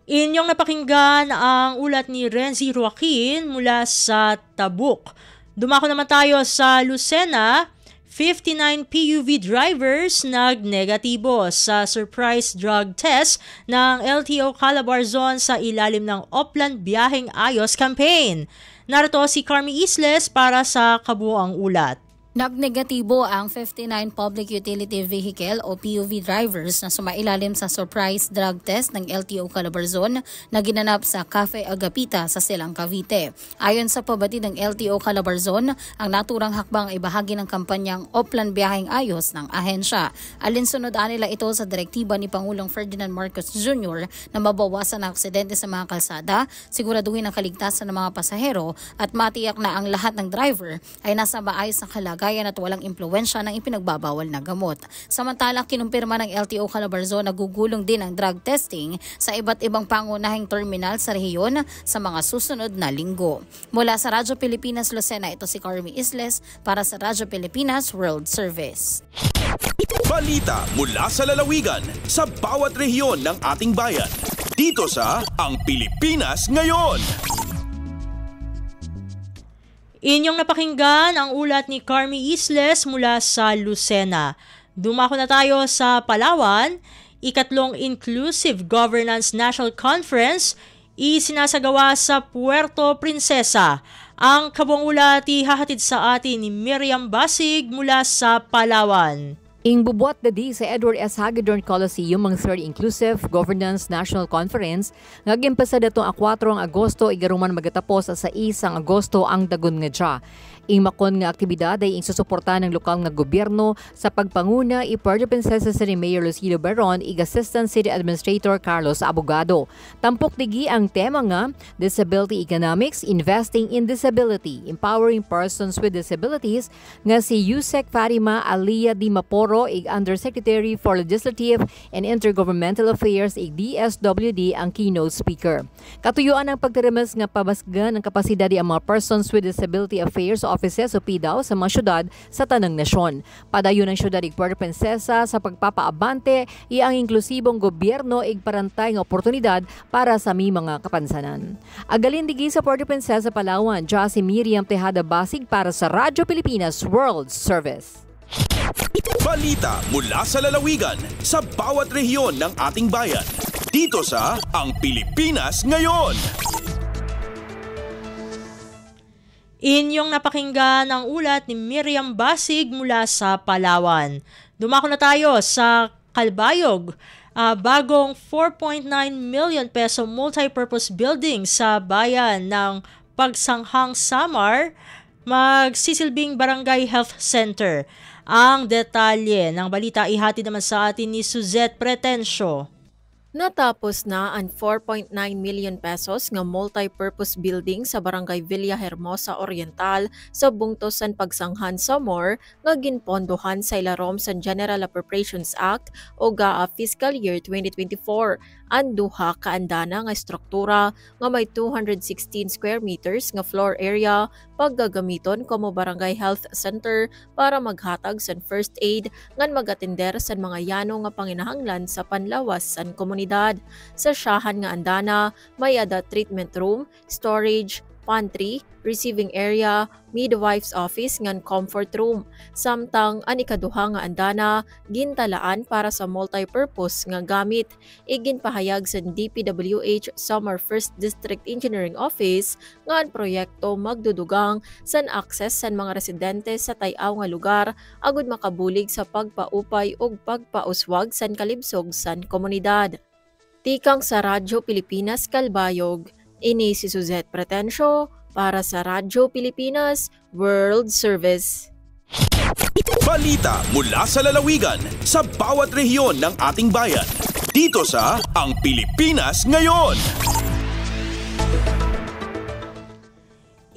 Inyong napakinggan ang ulat ni Renzi Joaquin mula sa Tabuk. Dumako naman tayo sa Lucena. 59 PUV drivers nag-negatibo sa surprise drug test ng LTO Calabarzon sa ilalim ng Oplan Biyaheng Ayos campaign. Narito si Carmi Isles para sa kabuuang ulat. Nagnegatibo ang 59 Public Utility Vehicle o PUV drivers na sumailalim sa surprise drug test ng LTO Calabarzon na ginanap sa Cafe Agapita sa Silang Cavite. Ayon sa pabatid ng LTO Calabarzon, ang naturang hakbang ay bahagi ng kampanyang Oplan Biyaheng Ayos ng ahensya. Alinsunod nila ito sa direktiba ni Pangulong Ferdinand Marcos Jr. na mabawasan ang aksidente sa mga kalsada, siguraduhin ang kaligtasan ng mga pasahero at matiyak na ang lahat ng driver ay nasa maayos na kalagayan at walang impluwensya ng ipinagbabawal na gamot. Samantala, kinumpirma ng LTO Calabarzon na gugulong din ang drug testing sa iba't ibang pangunahing terminal sa rehiyon sa mga susunod na linggo. Mula sa Radyo Pilipinas Lucena, ito si Carmi Isles para sa Radyo Pilipinas World Service. Balita mula sa lalawigan sa bawat rehiyon ng ating bayan. Dito sa Ang Pilipinas Ngayon. Inyong napakinggan ang ulat ni Carmi Isles mula sa Lucena. Dumako na tayo sa Palawan. Ikatlong Inclusive Governance National Conference isinasagawa sa Puerto Princesa. Ang kabuang ulat ihahatid sa atin ni Miriam Basig mula sa Palawan. Ingbubuat di sa Edward S. Hagedorn Coliseum ang Third Inclusive Governance National Conference nga gimpesa datong 4 Agosto igaruman magatapos sa 1 Agosto ang dagon nga dya. Ingmakon nga aktibidad ay insusuporta ng lokal nga gobyerno sa pagpanguna Puerto Princesa City Mayor Lucido Baron ig Assistant City Administrator Carlos Abogado. Tampok digi ang tema nga Disability Economics, Investing in Disability, Empowering Persons with Disabilities nga si Yusek Farima Alia Di Maporo ig Undersecretary for Legislative and Intergovernmental Affairs ig DSWD ang keynote speaker. Katuyuan ang pagtirimas nga pabasgan ang kapasidad ang mga Persons with Disability Affairs Offices o PDAO sa mga syudad sa tanang nasyon. Padayon ng syudad ig Puerto Princesa sa pagpapaabante ang inklusibong gobyerno ig parantay nga oportunidad para sa mga kapansanan. Agalin digi sa Puerto Princesa, Palawan, si Miriam Tejada Basig para sa Radyo Pilipinas World Service. Balita mula sa lalawigan sa bawat rehiyon ng ating bayan. Dito sa Ang Pilipinas Ngayon. Inyong napakinggan ang ulat ni Miriam Basig mula sa Palawan. Dumako na tayo sa Calbayog. Bagong 4.9 million peso multi-purpose building sa bayan ng Pagsanghang Samar magsisilbing Barangay Health Center. Ang detalye ng balita ihatid naman sa atin ni Suzette Pretencio. Natapos na ang 4.9 million pesos nga multi-purpose building sa Barangay Villa Hermosa Oriental sa bungtosan Pagsanghan Samar nga ginpondohan sa ilarom sa General Appropriations Act o GAA Fiscal Year 2024. Ang duha ka andana nga struktura nga may 216 square meters nga floor area paggagamiton como Barangay Health Center para maghatag sa first aid ngan magatender sa mga yano nga panginahanglan sa panlawas sa komunidad. Sa siyahan nga andana may ada treatment room, storage, pantry, receiving area, midwife's office ngan comfort room. Samtang ang ikaduha nga andana gintalaan para sa multi-purpose nga gamit. Iginpahayag sa DPWH Samar 1st District Engineering Office nga ang proyekto magdudugang san access san mga residente sa tay-aw nga lugar agud makabulig sa pagpaupay ug pagpauswag san kalibsog san komunidad. Tikang sa Radyo Pilipinas Calbayog, ini si Suzette Pretencio para sa Radyo Pilipinas World Service. Balita mula sa lalawigan sa bawat rehiyon ng ating bayan. Dito sa Ang Pilipinas Ngayon.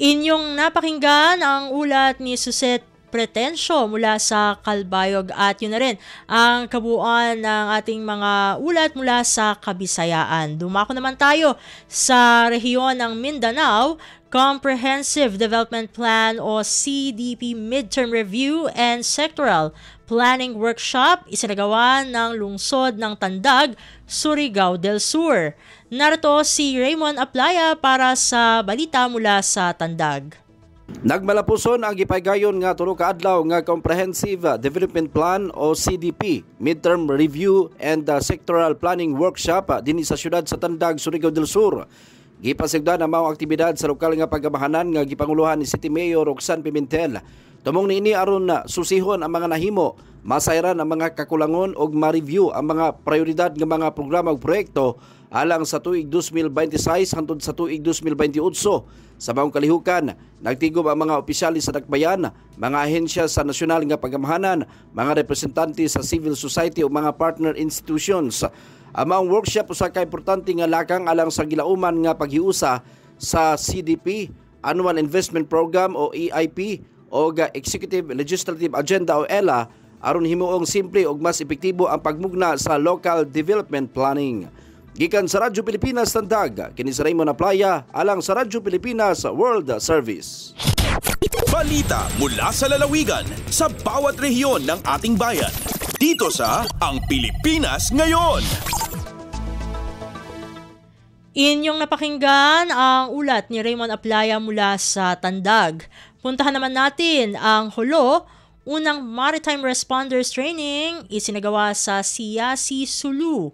Inyong napakinggan ang ulat ni Suzette Pretencio mula sa Calbayog at yun na rin ang kabuuan ng ating mga ulat mula sa Kabisayaan. Dumako naman tayo sa rehiyon ng Mindanao. Comprehensive Development Plan o CDP Midterm Review and Sectoral Planning Workshop isinagawa ng lungsod ng Tandag, Surigao del Sur. Narito si Raymond Aplaya para sa balita mula sa Tandag. Nagmalapuson ang gipaygayon nga tulo ka adlaw nga Comprehensive Development Plan o CDP Midterm Review and Sectoral Planning Workshop dinhi sa siyudad sa Tandag, Surigao del Sur. Gipasigdan ang mga aktibidad sa lokal nga pagamahanan nga gipanguluhan ni City Mayor Roxanne Pimentel. Tumong niini aron na susihon ang mga nahimo, masayran ang mga kakulangon ug ma-review ang mga prioridad nga mga programa ug proyekto alang sa tuig 2026 hangtod sa tuig 2028. Sa maong kalihukan, nagtigob ang mga opisyalis sa dakbayan, mga ahensya sa nasyonal nga pagamahanan, mga representante sa civil society o mga partner institutions. Ang maong workshop usa ka importante nga lakang alang sa gilauman nga paghiusa sa CDP, Annual Investment Program o EIP o Executive Legislative Agenda o ELA aron himuong simple ug mas epektibo ang pagmugna sa local development planning. Gikan sa Radyo Pilipinas Tandag, kini si Raymond Aplaya alang sa Radyo Pilipinas World Service. Balita mula sa lalawigan sa bawat rehiyon ng ating bayan. Dito sa Ang Pilipinas Ngayon. Inyong napakinggan ang ulat ni Raymond Aplaya mula sa Tandag. Puntahan naman natin ang Hulo. Unang Maritime Responders Training isinagawa sa Siasi, Sulu.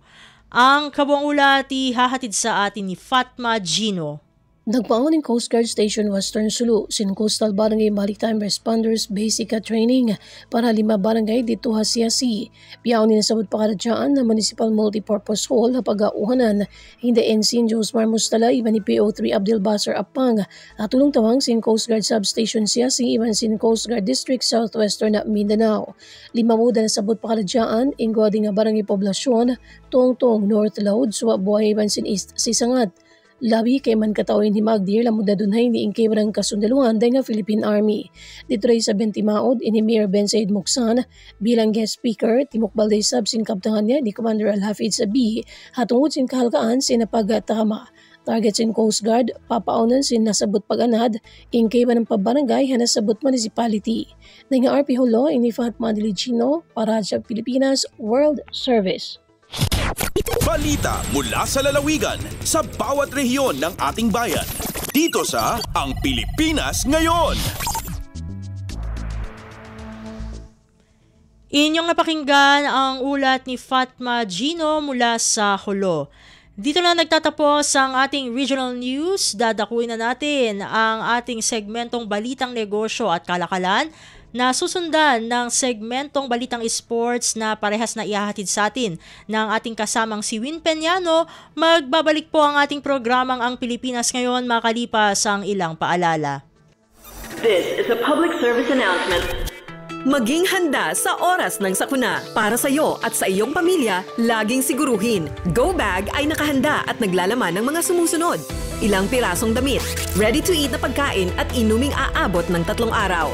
Ang kabuang ulat ihahatid sa atin ni Fatma Gino. Nagpaon ng Coast Guard Station Western Sulu sin Coastal Barangay Maritime Responders Basic Training para 5 barangay dito Hasiasi. Piyaw ni nasabot pa karadyaan na Municipal Multipurpose Hall na pag-auhanan hindi Ensign Josmar Mustala iban ni PO3 Abdel Basar Apang at tulong tawang sin Coast Guard Substation Siasi iban sin Coast Guard District Southwestern na Mindanao. 5 muda nasabot pa karadyaan ingwadi nga barangay poblasyon Tongtong North Loud suwa buhay iban sin East Sisangat. Labi kay man katawin ni Magdir lamuda dunhay ni ingkay barang kasundaluhan day nga Philippine Army. Dito ray sa 20 maod ini Mayor Ben Said Muksan bilang guest speaker Timok Balday Sub sin kaptangan niya ni Commander Al-Hafid Sabi hatungod sin kahalkaan sin napagtama. Target sin Coast Guard papaunan sin nasabot pag-anad ingkay ba ng pabarangay hanasabot municipality. Day nga RP Holo ini Fatma Diligino para sa Pilipinas World Service. Balita mula sa lalawigan sa bawat rehiyon ng ating bayan. Dito sa Ang Pilipinas Ngayon. Inyong napakinggan ang ulat ni Fatma Gino mula sa Holo. Dito na nagtatapos ang ating regional news. Dadakuin na natin ang ating segmentong Balitang Negosyo at Kalakalan na susundan ng segmentong Balitang Sports na parehas na ihahatid sa atin ng ating kasamang si Win Peñano. Magbabalik po ang ating programang Ang Pilipinas Ngayon makalipas ang ilang paalala. This is a public service announcement. Maging handa sa oras ng sakuna. Para sa iyo at sa iyong pamilya, laging siguruhin. Go Bag ay nakahanda at naglalaman ng mga sumusunod. Ilang pirasong damit, ready-to-eat na pagkain at inuming aabot ng 3 araw.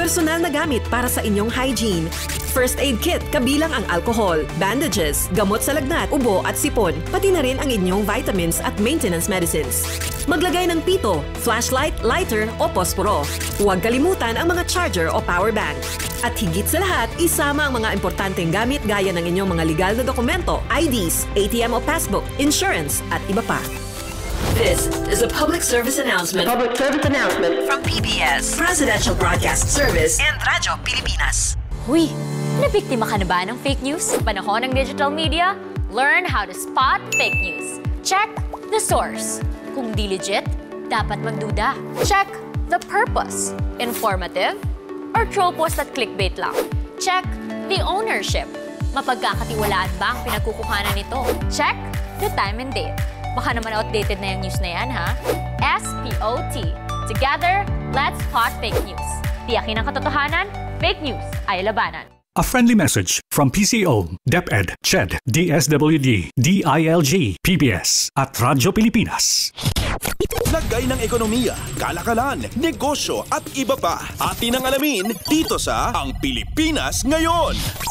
Personal na gamit para sa inyong hygiene. First aid kit kabilang ang alcohol, bandages, gamot sa lagnat, ubo at sipon, pati na rin ang inyong vitamins at maintenance medicines. Maglagay ng pito, flashlight, lighter o posporo. Huwag kalimutan ang mga charger o power bank. At higit sa lahat, isama ang mga importanteng gamit gaya ng inyong mga legal na dokumento, IDs, ATM o passbook, insurance at iba pa. This is a public service announcement. Public service announcement From PBS, Presidential Broadcast Service and Radyo Pilipinas. Huy, nabiktima ka na ba ng fake news? Sa panahon ng digital media, learn how to spot fake news. Check the source. Kung di legit, dapat magduda. Check the purpose. Informative or troll post at clickbait lang. Check the ownership. Mapagkakatiwalaan ba ang pinagkukuhanan nito? Check the time and date. Baka naman outdated na yung news na yan, ha? SPOT. Together, let's spot fake news. Tiyakin ang katotohanan, fake news ay labanan. A friendly message from PCO, DepEd, CHED, DSWD, DILG, PBS at Radyo Pilipinas. Lagay ng ekonomiya, kalakalan, negosyo at iba pa. Atin ang alamin dito sa Ang Pilipinas Ngayon.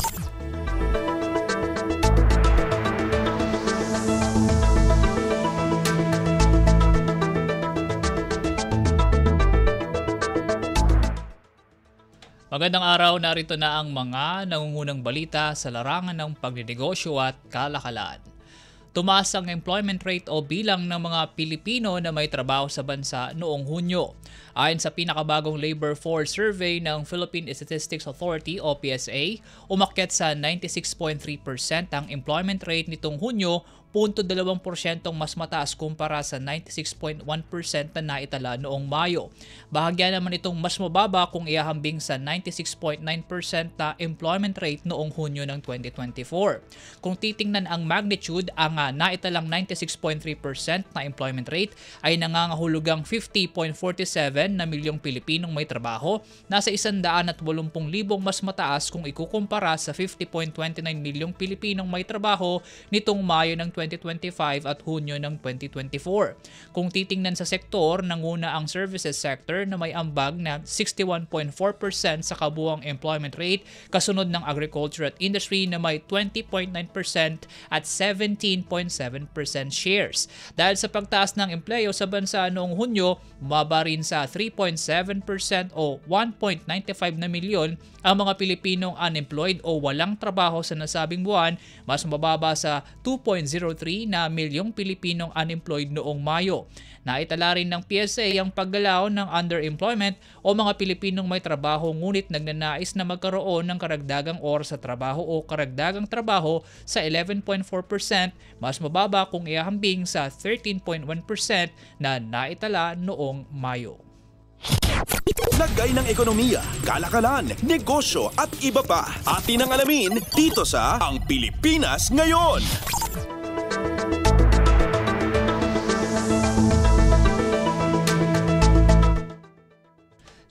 Magandang araw, narito na ang mga nangungunang balita sa larangan ng pagnenegosyo at kalakalan. Tumaas ang employment rate o bilang ng mga Pilipino na may trabaho sa bansa noong Hunyo. Ayon sa pinakabagong labor force survey ng Philippine Statistics Authority o PSA, umakyat sa 96.3% ang employment rate nitong Hunyo, 0.2% mas mataas kumpara sa 96.1% na naitala noong Mayo. Bahagya naman itong mas mababa kung ihahambing sa 96.9% na employment rate noong Hunyo ng 2024. Kung titingnan ang magnitude, ang naitalang 96.3% na employment rate ay nangangahulugang 50.47 na milyong Pilipinong may trabaho, nasa 180,000 mas mataas kung ikukumpara sa 50.29 milyong Pilipinong may trabaho nitong Mayo ng 2025 at Hunyo ng 2024. Kung titingnan sa sektor, nanguna ang services sector na may ambag na 61.4% sa kabuuang employment rate, kasunod ng agriculture at industry na may 20.9% at 17.7% shares. Dahil sa pagtaas ng empleyo sa bansa noong Hunyo, bumaba rin sa 3.7% o 1.95 na milyon ang mga Pilipinong unemployed o walang trabaho sa nasabing buwan, mas mababa sa 2.09 na milyong Pilipinong unemployed noong Mayo. Naitala rin ng PSA ang paggalaw ng underemployment o mga Pilipinong may trabaho ngunit nagnanais na magkaroon ng karagdagang oras sa trabaho o karagdagang trabaho sa 11.4%, mas mababa kung ihahambing sa 13.1% na naitala noong Mayo. Lagay ng ekonomiya, kalakalan, negosyo at iba pa. Atin ang alamin dito sa Ang Pilipinas Ngayon.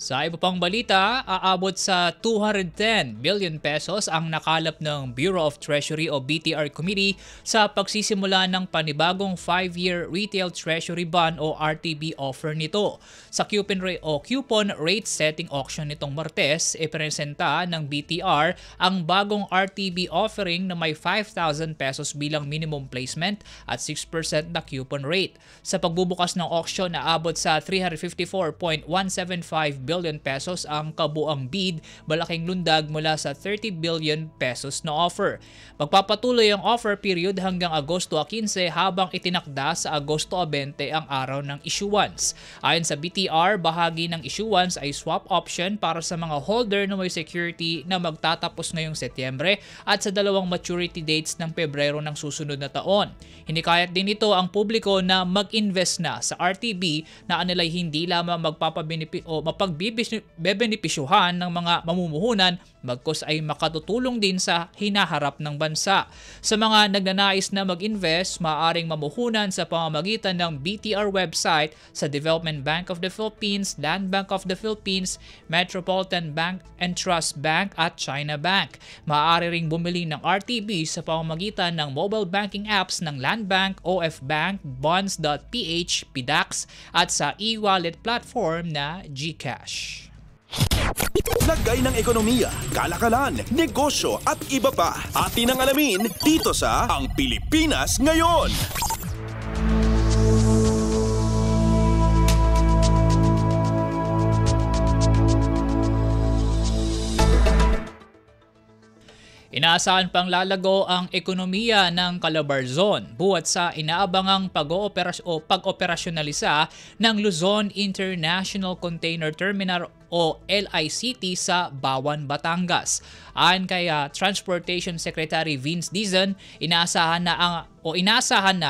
Sa iba pang balita, aabot sa 210 billion pesos ang nakalap ng Bureau of Treasury o BTR Committee sa pagsisimula ng panibagong 5-year Retail Treasury Bond o RTB offer nito. Sa coupon rate setting auction nitong Martes, ipresenta ng BTR ang bagong RTB offering na may 5,000 pesos bilang minimum placement at 6% na coupon rate. Sa pagbubukas ng auction, aabot sa 354.175 billion pesos ang kabuang bid, malaking lundag mula sa 30 billion pesos na offer. Magpapatuloy ang offer period hanggang Agosto 15 habang itinakda sa Agosto 20 ang araw ng issuance. Ayon sa BTR, bahagi ng issuance ay swap option para sa mga holder na may security na magtatapos ngayong Setyembre at sa dalawang maturity dates ng Pebrero ng susunod na taon. Hinikayat din ito ang publiko na mag-invest na sa RTB na anilay hindi lamang mapagbibenipisyuhan ng mga mamumuhunan bagkus ay makatutulong din sa hinaharap ng bansa. Sa mga nagnanais na mag-invest, maaaring mamuhunan sa pamamagitan ng BTR website sa Development Bank of the Philippines, Land Bank of the Philippines, Metropolitan Bank and Trust Bank at China Bank. Maaari ring bumili ng RTB sa pamamagitan ng mobile banking apps ng Land Bank, OF Bank, Bonds.ph, PDAX at sa e-wallet platform na GCash. Lagay ng ekonomiya, kalakalan, negosyo at iba pa. Atin ang alamin dito sa Ang Pilipinas Ngayon. Inaasahan pang lalago ang ekonomiya ng Calabarzon buhat sa inaabangang pag-operasyonalisa ng Luzon International Container Terminal o LICT sa Bawan, Batangas. Ayon kay Transportation Secretary Vince Dizon, inaasahan na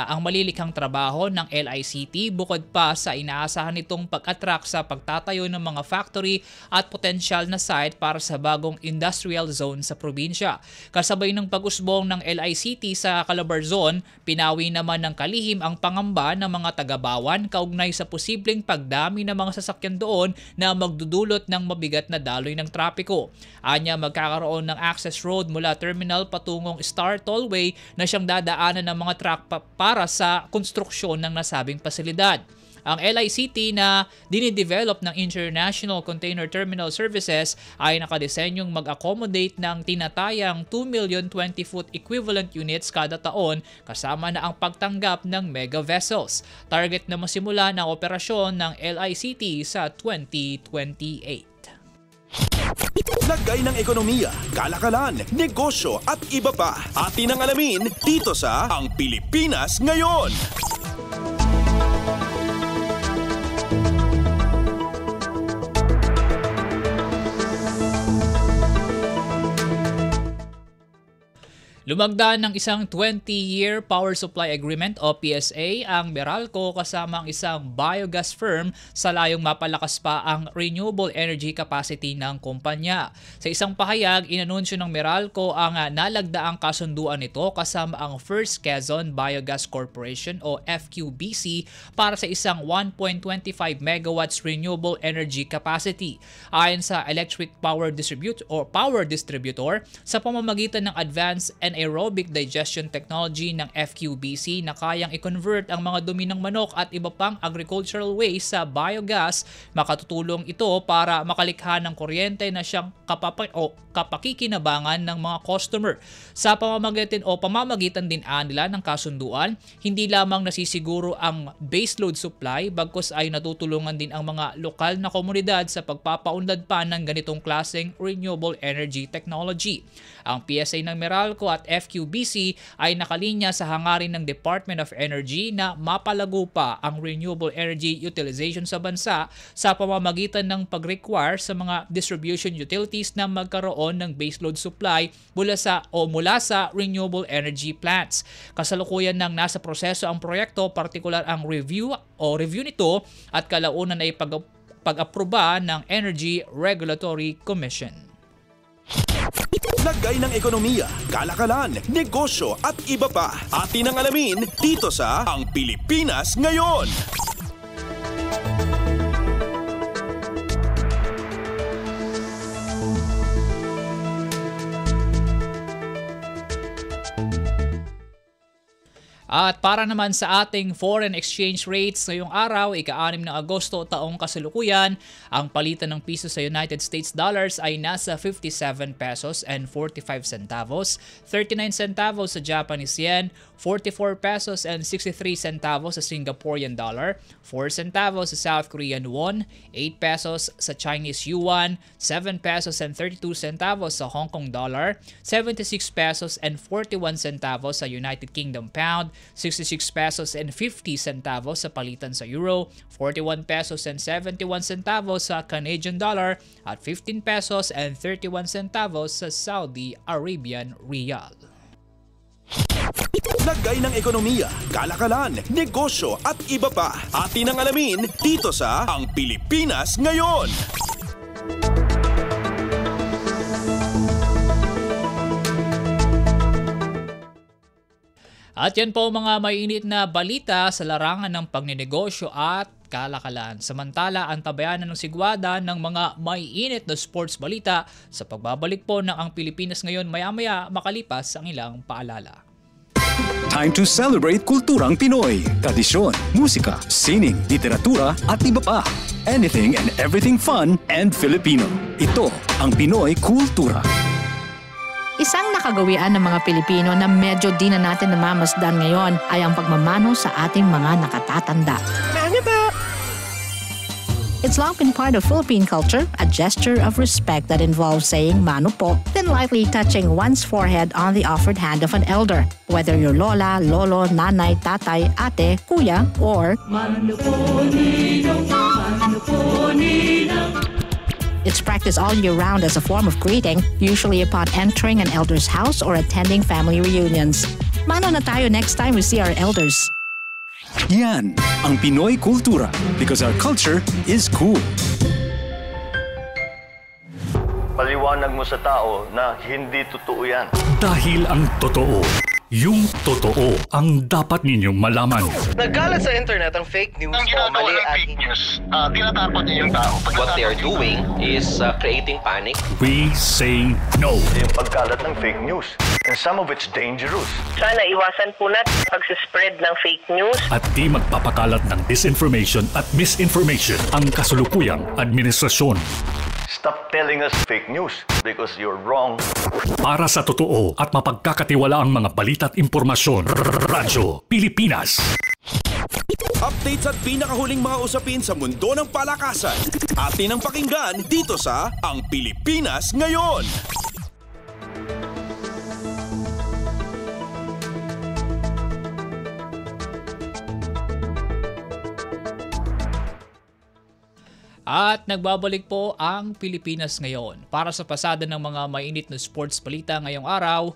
ang malilikhang trabaho ng LICT bukod pa sa inaasahan nitong pag-attract sa pagtatayo ng mga factory at potensyal na site para sa bagong industrial zone sa probinsya. Kasabay ng pag-usbong ng LICT sa Calabarzon, pinawi naman ng kalihim ang pangamba ng mga taga-Bawan kaugnay sa posibleng pagdami ng mga sasakyan doon na magdudulot ng mabigat na daloy ng trapiko. Anya, magkakaroon ng access road mula terminal patungong Star Tollway na siyang dadaanan ng mga truck para sa konstruksyon ng nasabing pasilidad. Ang LICT na dinidevelop ng International Container Terminal Services ay nakadesenyong mag-accommodate ng tinatayang 2 million 20-foot equivalent units kada taon kasama na ang pagtanggap ng mega vessels. Target na masimula ng operasyon ng LICT sa 2028. Lagay ng ekonomiya, kalakalan, negosyo at iba pa. Atin ang alamin dito sa Ang Pilipinas Ngayon. Lumagda ng isang 20-year Power Supply Agreement o PSA ang Meralco kasama ang isang biogas firm sa layong mapalakas pa ang renewable energy capacity ng kumpanya. Sa isang pahayag, inanunsyo ng Meralco ang nalagdaang kasunduan nito kasama ang First Quezon Biogas Corporation o FQBC para sa isang 1.25 megawatts renewable energy capacity. Ayon sa Electric Power Distributor, sa pamamagitan ng advanced aerobic digestion technology ng FQBC na kayang i-convert ang mga dumi ng manok at iba pang agricultural waste sa biogas, makatutulong ito para makalikha ng kuryente na siyang kapakikinabangan ng mga customer. Sa pamamagitan din nila ng kasunduan, hindi lamang nasisiguro ang baseload supply bagkus ay natutulungan din ang mga lokal na komunidad sa pagpapaunlad pa ng ganitong klaseng renewable energy technology. Ang PSA ng Meralco at FQBC ay nakalinya sa hangarin ng Department of Energy na mapalago pa ang renewable energy utilization sa bansa sa pamamagitan ng pag-require sa mga distribution utilities na magkaroon ng baseload supply mula sa renewable energy plants. Kasalukuyan nang nasa proseso ang proyekto, partikular ang review nito at kalaunan ay pag-aproba ng Energy Regulatory Commission. Lagay ng ekonomiya, kalakalan, negosyo at iba pa. Atin ang alamin dito sa Ang Pilipinas Ngayon. At para naman sa ating foreign exchange rates ngayong araw, ika-6 ng Agosto taong kasalukuyan, ang palitan ng piso sa United States dollars ay nasa 57 pesos and 45 centavos, 39 centavos sa Japanese yen, 44 pesos and 63 centavos sa Singaporean dollar, 4 centavos sa South Korean won, 8 pesos sa Chinese yuan, 7 pesos and 32 centavos sa Hong Kong dollar, 76 pesos and 41 centavos sa United Kingdom pound, 66 pesos and 50 centavos sa palitan sa euro, 41 pesos and 71 centavos sa Canadian dollar, at 15 pesos and 31 centavos sa Saudi Arabian Riyal. Lagay ng ekonomiya, kalakalan, negosyo at iba pa. Atin ang alamin dito sa Ang Pilipinas Ngayon. At yan po mga mainit na balita sa larangan ng pagninegosyo at kalakalan. Samantala, ang tabayanan ng sigwada ng mga maiinit na sports balita sa pagbabalik po ng Ang Pilipinas Ngayon maya-maya makalipas ang ilang paalala. Time to celebrate kulturang Pinoy, tradisyon, musika, sining, literatura at iba pa. Anything and everything fun and Filipino. Ito ang Pinoy Kultura. Isang nakagawian ng mga Pilipino na medyo di na natin namamasdan ngayon ay ang pagmamano sa ating mga nakatatanda. Ano ba? It's long been part of Philippine culture, a gesture of respect that involves saying mano po, then lightly touching one's forehead on the offered hand of an elder, whether you're lola, lolo, nanay, tatay, ate, kuya, or mano po ninong, mano po ninong. It's practiced all year round as a form of greeting, usually upon entering an elder's house or attending family reunions. Mano na tayo next time we see our elders. Yan ang Pinoy Kultura because our culture is cool. Paliwanag mo sa tao na hindi totoo yan. Dahil ang totoo, yung totoo ang dapat ninyong malaman. Nagkalat sa internet ang fake news o mali at fake news. Tinatapon niyo yung tao. What they are doing is creating panic. We say no. Yung pagkalat ng fake news. And some of it's dangerous. Sana iwasan po natin pag-spread ng fake news. At di magpapakalat ng disinformation at misinformation ang kasulukuyang administrasyon. Stop telling us fake news because you're wrong. Para sa totoo at mapagkakatiwalaang mga balita at impormasyon, Radyo Pilipinas. Updates at pinakahuling mga usapin sa mundo ng palakasan. Atin ang pakinggan dito sa Ang Pilipinas Ngayon. At nagbabalik po ang Pilipinas Ngayon. Para sa pasada ng mga mainit na sports balita ngayong araw,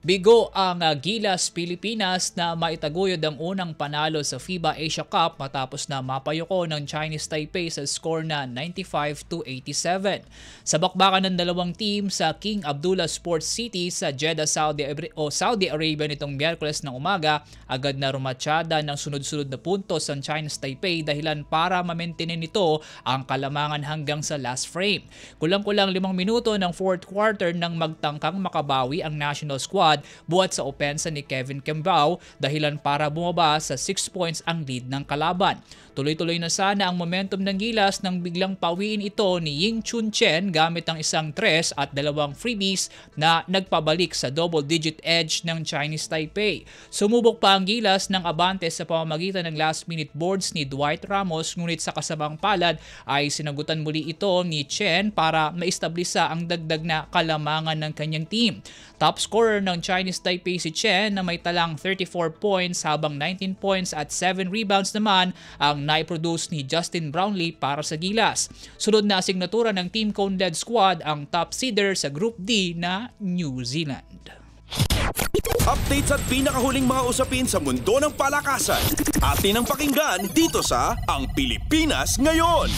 bigo ang Gilas Pilipinas na maitaguyod ang unang panalo sa FIBA Asia Cup matapos na mapayuko ng Chinese Taipei sa score na 95-87. Sa bakbakan ng dalawang team sa King Abdullah Sports City sa Jeddah, Saudi Arabia nitong Miyerkules ng umaga, agad na rumatsyada ng sunod-sunod na puntos ang Chinese Taipei dahilan para ma-maintain nito ang kalamangan hanggang sa last frame. Kulang-kulang 5 minuto ng fourth quarter nang magtangkang makabawi ang national squad buhat sa opensa ni Kevin Kembao dahilan para bumaba sa 6 points ang lead ng kalaban. Tuloy-tuloy na sana ang momentum ng Gilas nang biglang pawiin ito ni Ying Chun Chen gamit ang isang 3 at 2 freebies na nagpabalik sa double-digit edge ng Chinese Taipei. Sumubok pa ang Gilas ng abante sa pamamagitan ng last-minute boards ni Dwight Ramos, ngunit sa kasabang palad ay sinagutan muli ito ni Chen para maistablisa ang dagdag na kalamangan ng kanyang team. Top scorer ng Chinese Taipei si Chen na may talang 34 points habang 19 points at 7 rebounds naman ang naiproduce ni Justin Brownlee para sa Gilas. Sunod na asignatura ng Team Cone-led squad ang top seeder sa Group D na New Zealand. Updates at pinakahuling mga usapin sa mundo ng palakasan. Atin ang pakinggan dito sa Ang Pilipinas Ngayon.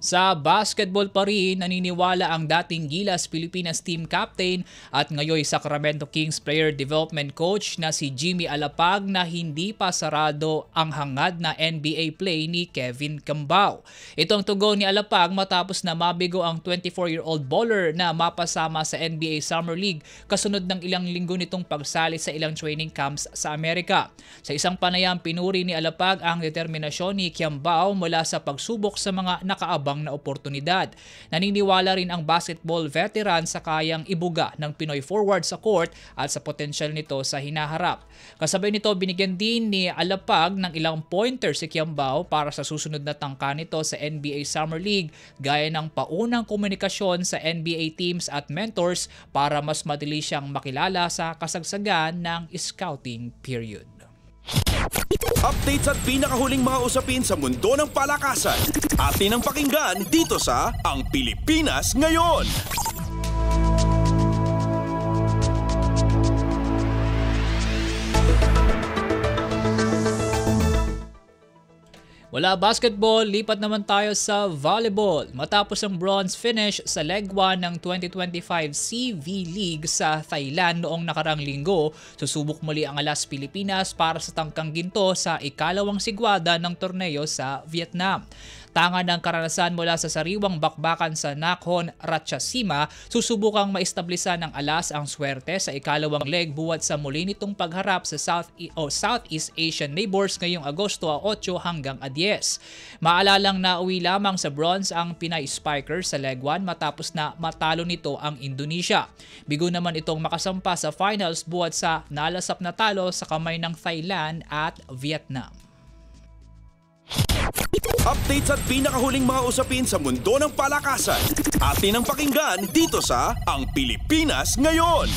Sa basketball pa rin, naniniwala ang dating Gilas Pilipinas team captain at ngayon Sacramento Kings player development coach na si Jimmy Alapag na hindi pa sarado ang hangad na NBA play ni Kevin Cambao. Ito ang tugon ni Alapag matapos na mabigo ang 24-year-old baller na mapasama sa NBA Summer League kasunod ng ilang linggo nitong pagsali sa ilang training camps sa Amerika. Sa isang panayam, pinuri ni Alapag ang determinasyon ni Cambao mula sa pagsubok sa mga nakaabang na oportunidad. Naniniwala rin ang basketball veteran sa kayang ibuga ng Pinoy forward sa court at sa potensyal nito sa hinaharap. Kasabay nito, binigyan din ni Alapag ng ilang pointer si Cambao para sa susunod na tangka nito sa NBA Summer League, gaya ng paunang komunikasyon sa NBA teams at mentors para mas madali siyang makilala sa kasagsagan ng scouting period. Updates at pinakahuling mga usapin sa mundo ng palakasan. Atin ang pakinggan dito sa Ang Pilipinas Ngayon. Wala basketball, lipat naman tayo sa volleyball. Matapos ang bronze finish sa Leg 1 ng 2025 CV League sa Thailand noong nakarang linggo, susubok muli ang Alas Pilipinas para sa tangkang ginto sa ikalawang sigwada ng torneo sa Vietnam. Tanga ng karanasan mula sa sariwang bakbakan sa Nakhon Ratchasima, susubukang maistablisa ng Alas ang swerte sa ikalawang leg buwat sa muli nitong pagharap sa Southeast Asian neighbors ngayong Agosto 8 hanggang 10. Maalalang nauwi lamang sa bronze ang Pinay Spikers sa leg 1 matapos na matalo nito ang Indonesia. Bigo naman itong makasampa sa finals buwat sa nalasap na talo sa kamay ng Thailand at Vietnam. Updates at pinakahuling mga usapin sa mundo ng palakasan. Atin ang pakinggan dito sa Ang Pilipinas Ngayon.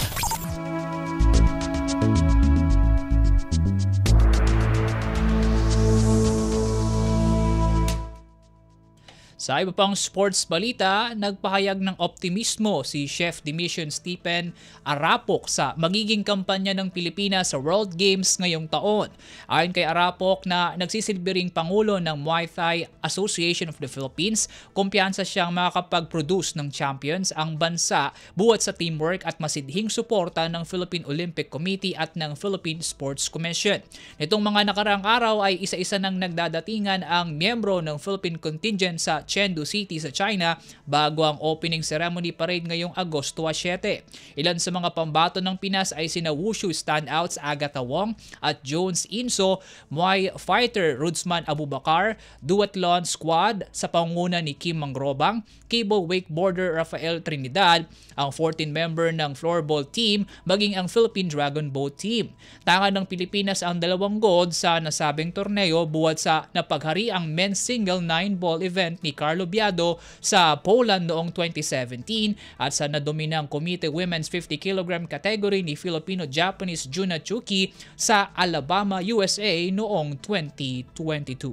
Sa iba pang sports balita, nagpahayag ng optimismo si Chef de Mission Stephen Arapok sa magiging kampanya ng Pilipinas sa World Games ngayong taon. Ayon kay Arapok na nagsisilbi ring Pangulo ng Muay Thai Association of the Philippines, kumpiyansa siyang makakapag-produce ng champions ang bansa buwat sa teamwork at masidhing suporta ng Philippine Olympic Committee at ng Philippine Sports Commission. Nitong mga nakaraang araw ay isa-isa nang nagdadatingan ang miyembro ng Philippine contingent sa Chengdu City sa China bago ang opening ceremony parade ngayong Agosto 7. Ilan sa mga pambato ng Pinas ay sina Wushu standouts Agatha Wong at Jones Inso, Muay fighter Rudsman Abubakar, duathlon squad sa pangunguna ni Kim Mangrobang, cable wakeboarder Rafael Trinidad, ang 14-member ng floorball team, maging ang Philippine Dragon Boat team. Tanga ng Pilipinas ang 2 gold sa nasabing torneo buwat sa napaghari ang men's single 9-ball event ni Carlo Biado sa Poland noong 2017 at sa nadominang Komite Women's 50 kg category ni Filipino-Japanese Juna Chuki sa Alabama, USA noong 2022.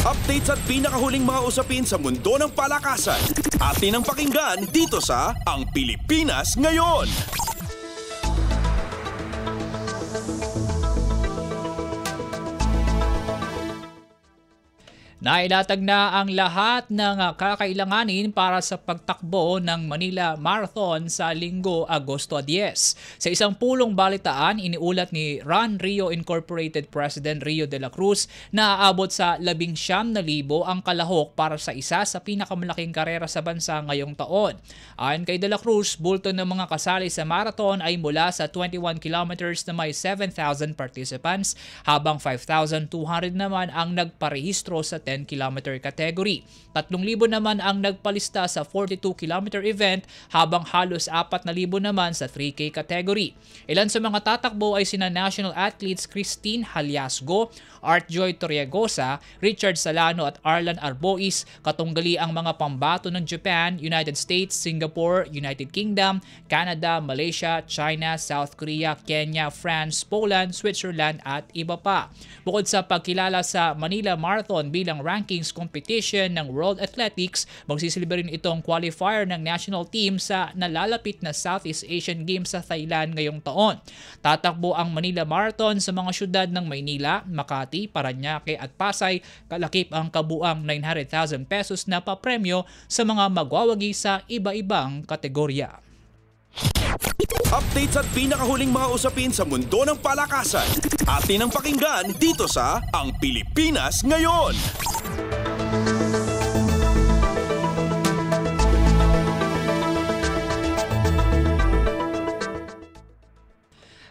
Updates at pinakahuling mga usapin sa mundo ng palakasan. Atin ang pakinggan dito sa Ang Pilipinas Ngayon. Nailatag na ang lahat ng kakailanganin para sa pagtakbo ng Manila Marathon sa Linggo, Agosto 10. Sa isang pulong balitaan, iniulat ni Run Rio Incorporated President Rio de la Cruz na aabot sa 19,000 ang kalahok para sa isa sa pinakamalaking karera sa bansa ngayong taon. Ayon kay de la Cruz, bulto ng mga kasali sa marathon ay mula sa 21 kilometers na may 7,000 participants, habang 5,200 naman ang nagparehistro sa 10-kilometer category. 3,000 naman ang nagpalista sa 42-kilometer event, habang halos 4,000 naman sa 3K category. Ilan sa mga tatakbo ay sina national athletes Christine Haliasgo, Artjoy Torregosa, Richard Salano at Arlan Arbois, katunggali ang mga pambato ng Japan, United States, Singapore, United Kingdom, Canada, Malaysia, China, South Korea, Kenya, France, Poland, Switzerland at iba pa. Bukod sa pagkilala sa Manila Marathon bilang rankings competition ng World Athletics, magsisilbi rin itong qualifier ng national team sa nalalapit na Southeast Asian Games sa Thailand ngayong taon. Tatakbo ang Manila Marathon sa mga syudad ng Maynila, Makati, Parañaque at Pasay, kalakip ang kabuang 900,000 pesos na papremyo sa mga magwawagi sa iba-ibang kategorya. Updates at pinakahuling mga usapin sa mundo ng palakasan. Atin ang pakinggan dito sa Ang Pilipinas Ngayon.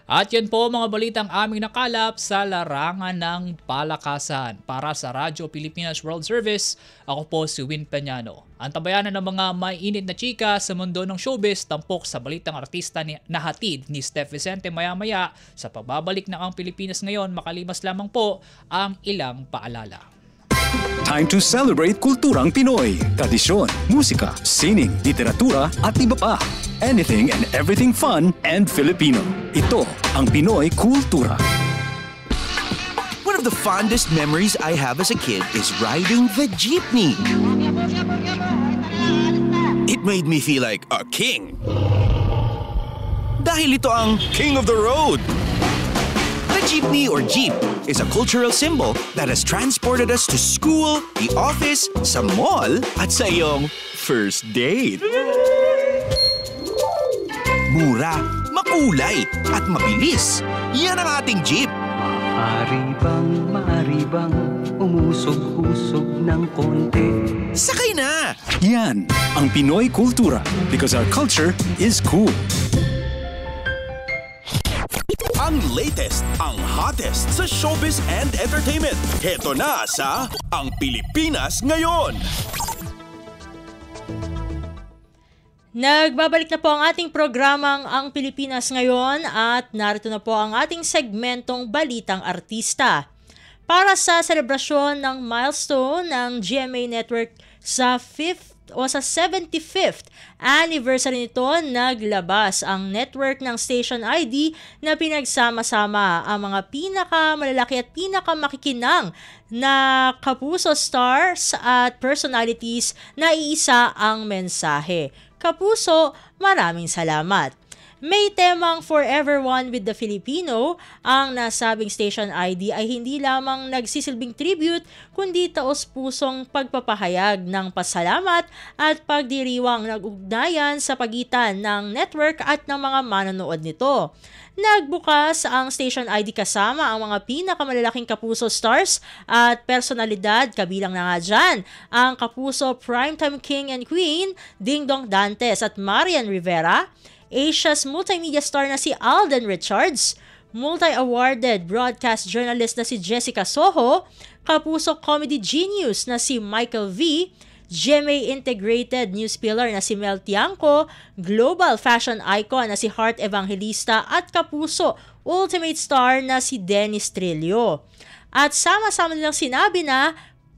At yan po mga balitang aming nakalap sa larangan ng palakasan. Para sa Radyo Pilipinas World Service, ako po si Win Peñano. Ang tabayanan ng mga mainit na chika sa mundo ng showbiz, tampok sa balitang artista na hatid ni Steph Vicente maya-maya sa pagbabalik ng Ang Pilipinas Ngayon, makalimas lamang po ang ilang paalala. Time to celebrate kulturang Pinoy. Tradisyon, musika, sining, literatura at iba pa. Anything and everything fun and Filipino. Ito ang Pinoy Kultura. One of the fondest memories I have as a kid is riding the jeepney. It made me feel like a king. Dahil ito ang King of the Road. The jeepney or jeep is a cultural symbol that has transported us to school, the office, sa mall, at sa iyong first date. Mura, makulay, at mabilis. Yan ang ating jeep. Maaari bang umusog-usog ng konti? Sakay na! Yan ang Pinoy Kultura because our culture is cool. Ang latest, ang hottest sa showbiz and entertainment. Heto na sa Ang Pilipinas Ngayon. Nagbabalik na po ang ating programang Ang Pilipinas Ngayon at narito na po ang ating segmentong Balitang Artista. Para sa selebrasyon ng milestone ng GMA Network sa 75th anniversary nito, naglabas ang network ng Station ID na pinagsama-sama ang mga pinakamalalaki at pinakamakikinang na kapuso stars at personalities na iisa ang mensahe. Kapuso, maraming salamat. May temang Forever One with the Filipino, ang nasabing Station ID ay hindi lamang nagsisilbing tribute kundi taos-pusong pagpapahayag ng pasalamat at pagdiriwang nag-ugnayan sa pagitan ng network at ng mga manonood nito. Nagbukas ang Station ID kasama ang mga pinakamalalaking kapuso stars at personalidad, kabilang na nga dyan ang kapuso Primetime King and Queen, Ding Dong Dantes at Marian Rivera, Asia's multimedia star na si Alden Richards, multi-awarded broadcast journalist na si Jessica Soho, kapuso comedy genius na si Michael V, GMA integrated news pillar na si Mel Tiangco, global fashion icon na si Heart Evangelista at kapuso ultimate star na si Dennis Trillo. At sama-sama nilang sinabi na,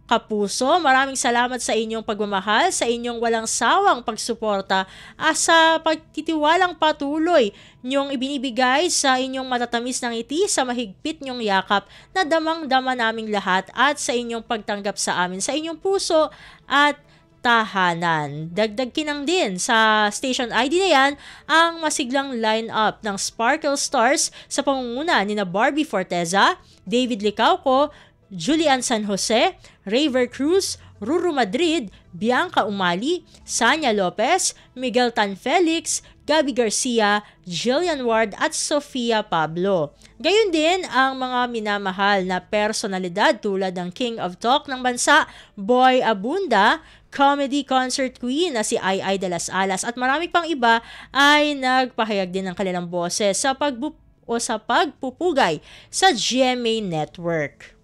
kapuso, maraming salamat sa inyong pagmamahal, sa inyong walang sawang pagsuporta at sa pagtitiwalang patuloy niyong ibinibigay sa inyong matatamis na ngiti, sa mahigpit niyong yakap na damang-dama naming lahat at sa inyong pagtanggap sa amin, sa inyong puso at tahanan. Dagdag kinang din sa Station ID na yan ang masiglang line-up ng Sparkle Stars sa pangunguna ni na Barbie Forteza, David Licauco, Julian San Jose, Raver Cruz, Ruru Madrid, Bianca Umali, Sanya Lopez, Miguel Tan Felix, Gabby Garcia, Jillian Ward at Sofia Pablo. Gayon din ang mga minamahal na personalidad tulad ng King of Talk ng bansa, Boy Abunda, comedy concert queen na si Ai de las Alas at marami pang iba ay nagpahayag din ng kanilang boses sa pagpupugay sa GMA Network.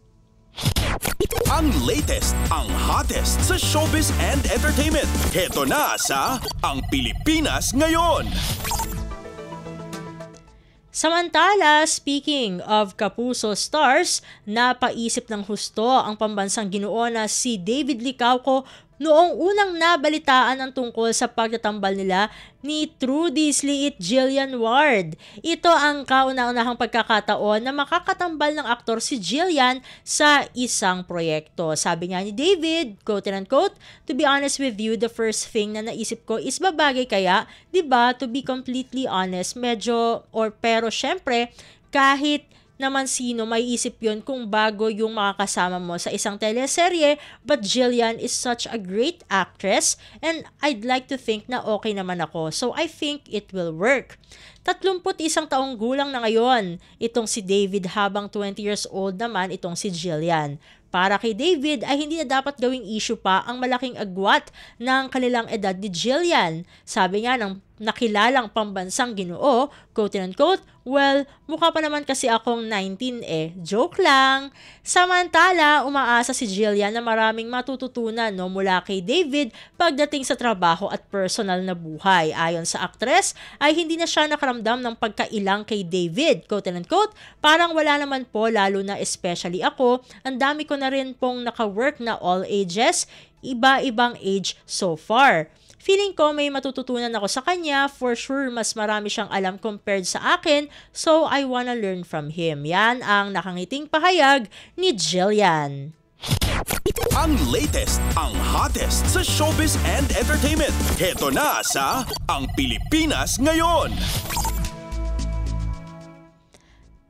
Ang latest, ang hottest sa showbiz and entertainment. Heto na sa Ang Pilipinas Ngayon. Samantala, speaking of Kapuso stars, napaisip ng husto ang pambansang ginoo na si David Licauco noong unang nabalitaan ang tungkol sa pagtatambal nila ni Trudy's liit Jillian Ward. Ito ang kauna-unahang pagkakataon na makakatambal ng aktor si Jillian sa isang proyekto. Sabi nga ni David, quote and unquote, "To be honest with you, the first thing na naisip ko is babagay kaya, 'di ba? To be completely honest, pero syempre, kahit naman sino may isip yun kung bago yung makakasama mo sa isang teleserye, but Jillian is such a great actress and I'd like to think na okay naman ako, so I think it will work." 31 taong gulang na ngayon itong si David habang 20 years old naman itong si Jillian. Para kay David ay hindi na dapat gawing issue pa ang malaking agwat ng kanilang edad ni Jillian. Sabi nga ng nakilalang pambansang ginoo, quote and unquote, "Well, mukha pa naman kasi akong 19 eh. Joke lang." Samantala, umaasa si Jillian na maraming matututunan mula kay David pagdating sa trabaho at personal na buhay. Ayon sa aktres, ay hindi na siya nakaramdam ng pagkailang kay David, quote and unquote, "Parang wala naman po, lalo na especially ako. Ang dami ko na rin pong naka-work na all ages, iba-ibang age so far. Feeling ko may matututunan ako sa kanya. For sure, mas marami siyang alam compared sa akin, so I wanna learn from him." Yan ang nakangiting pahayag ni Jillian. Ang latest, ang hottest sa showbiz and entertainment. Heto na sa Ang Pilipinas Ngayon.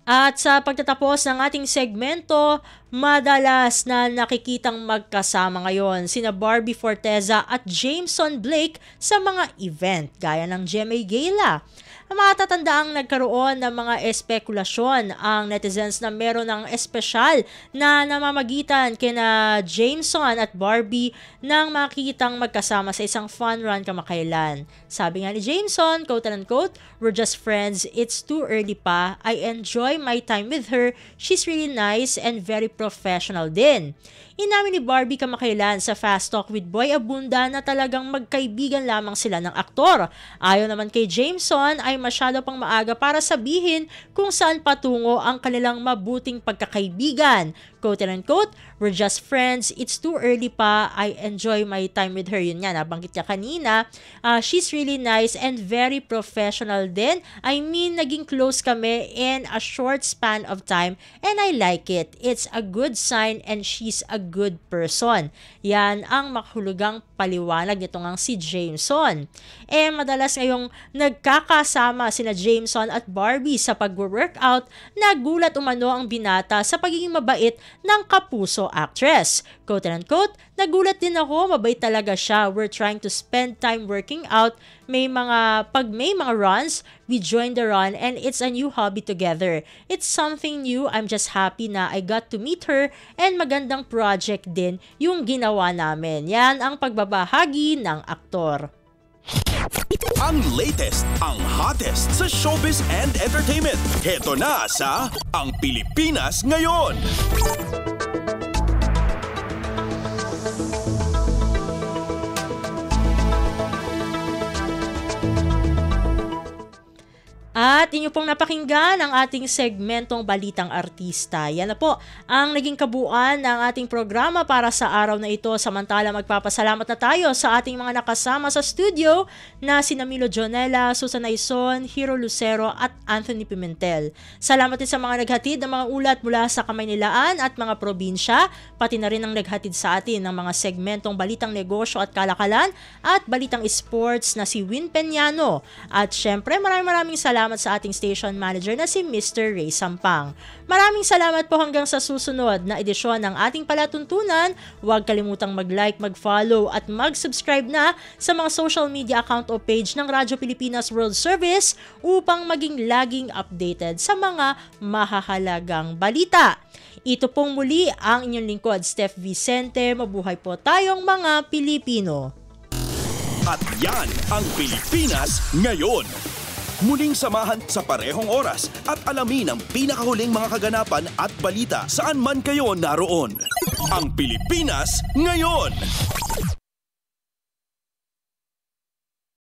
At sa pagtatapos ng ating segmento, madalas na nakikitang magkasama ngayon sina Barbie Forteza at Jameson Blake sa mga event gaya ng GMA Gala. Matatandaang nagkaroon ng mga espekulasyon ang netizens na meron ng espesyal na namamagitan kina Jameson at Barbie nang makitang magkasama sa isang fun run kamakailan. Sabi nga ni Jameson, quote and unquote, "We're just friends, it's too early pa, I enjoy my time with her, she's really nice and very professional din." Inamin ni Barbie kamakailan sa Fast Talk with Boy Abunda na talagang magkaibigan lamang sila ng aktor. Ayon naman kay Jameson ay masyado pang maaga para sabihin kung saan patungo ang kanilang mabuting pagkakaibigan. Quote and unquote, "We're just friends, it's too early pa, I enjoy my time with her." Yun nga, nabanggit niya kanina. She's really nice and very professional din. I mean, naging close kami in a short span of time and I like it. It's a good sign and she's a good person. Yan ang makahulugang paliwanag nito ngang si Jameson. Madalas ngayong nagkakasama sina Jameson at Barbie sa pag-workout, nagulat umano ang binata sa pagiging mabait ng Kapuso actress. Quote and unquote, "Nagulat din ako, mabait talaga siya. We're trying to spend time working out. Pag may mga runs, we join the run and it's a new hobby together. It's something new. I'm just happy na I got to meet her and magandang project din yung ginawa namin." Yan ang pagbabahagi ng aktor. Ang latest, ang hottest sa showbiz and entertainment. Heto na sa Ang Pilipinas Ngayon. At inyo pong napakinggan ang ating segmentong Balitang Artista. Yan na po ang naging kabuuan ng ating programa para sa araw na ito. Samantala, magpapasalamat na tayo sa ating mga nakasama sa studio na sina Milo Jonella, Susan Aison, Hiro Lucero at Anthony Pimentel. Salamat din sa mga naghatid ng mga ulat mula sa Kamaynilaan at mga probinsya, pati na rin ang naghatid sa atin ng mga segmentong Balitang Negosyo at Kalakalan at Balitang Sports na si Win Peñano. At syempre, maraming salamat sa ating station manager na si Mr. Ray Sampang. Maraming salamat po hanggang sa susunod na edisyon ng ating palatuntunan. Huwag kalimutang mag-like, mag-follow at mag-subscribe na sa mga social media account o page ng Radyo Pilipinas World Service upang maging laging updated sa mga mahahalagang balita. Ito pong muli ang inyong lingkod, Steph Vicente. Mabuhay po tayong mga Pilipino. At yan ang Pilipinas Ngayon. Muling samahan sa parehong oras at alamin ang pinakahuling mga kaganapan at balita saan man kayo naroon. Ang Pilipinas Ngayon.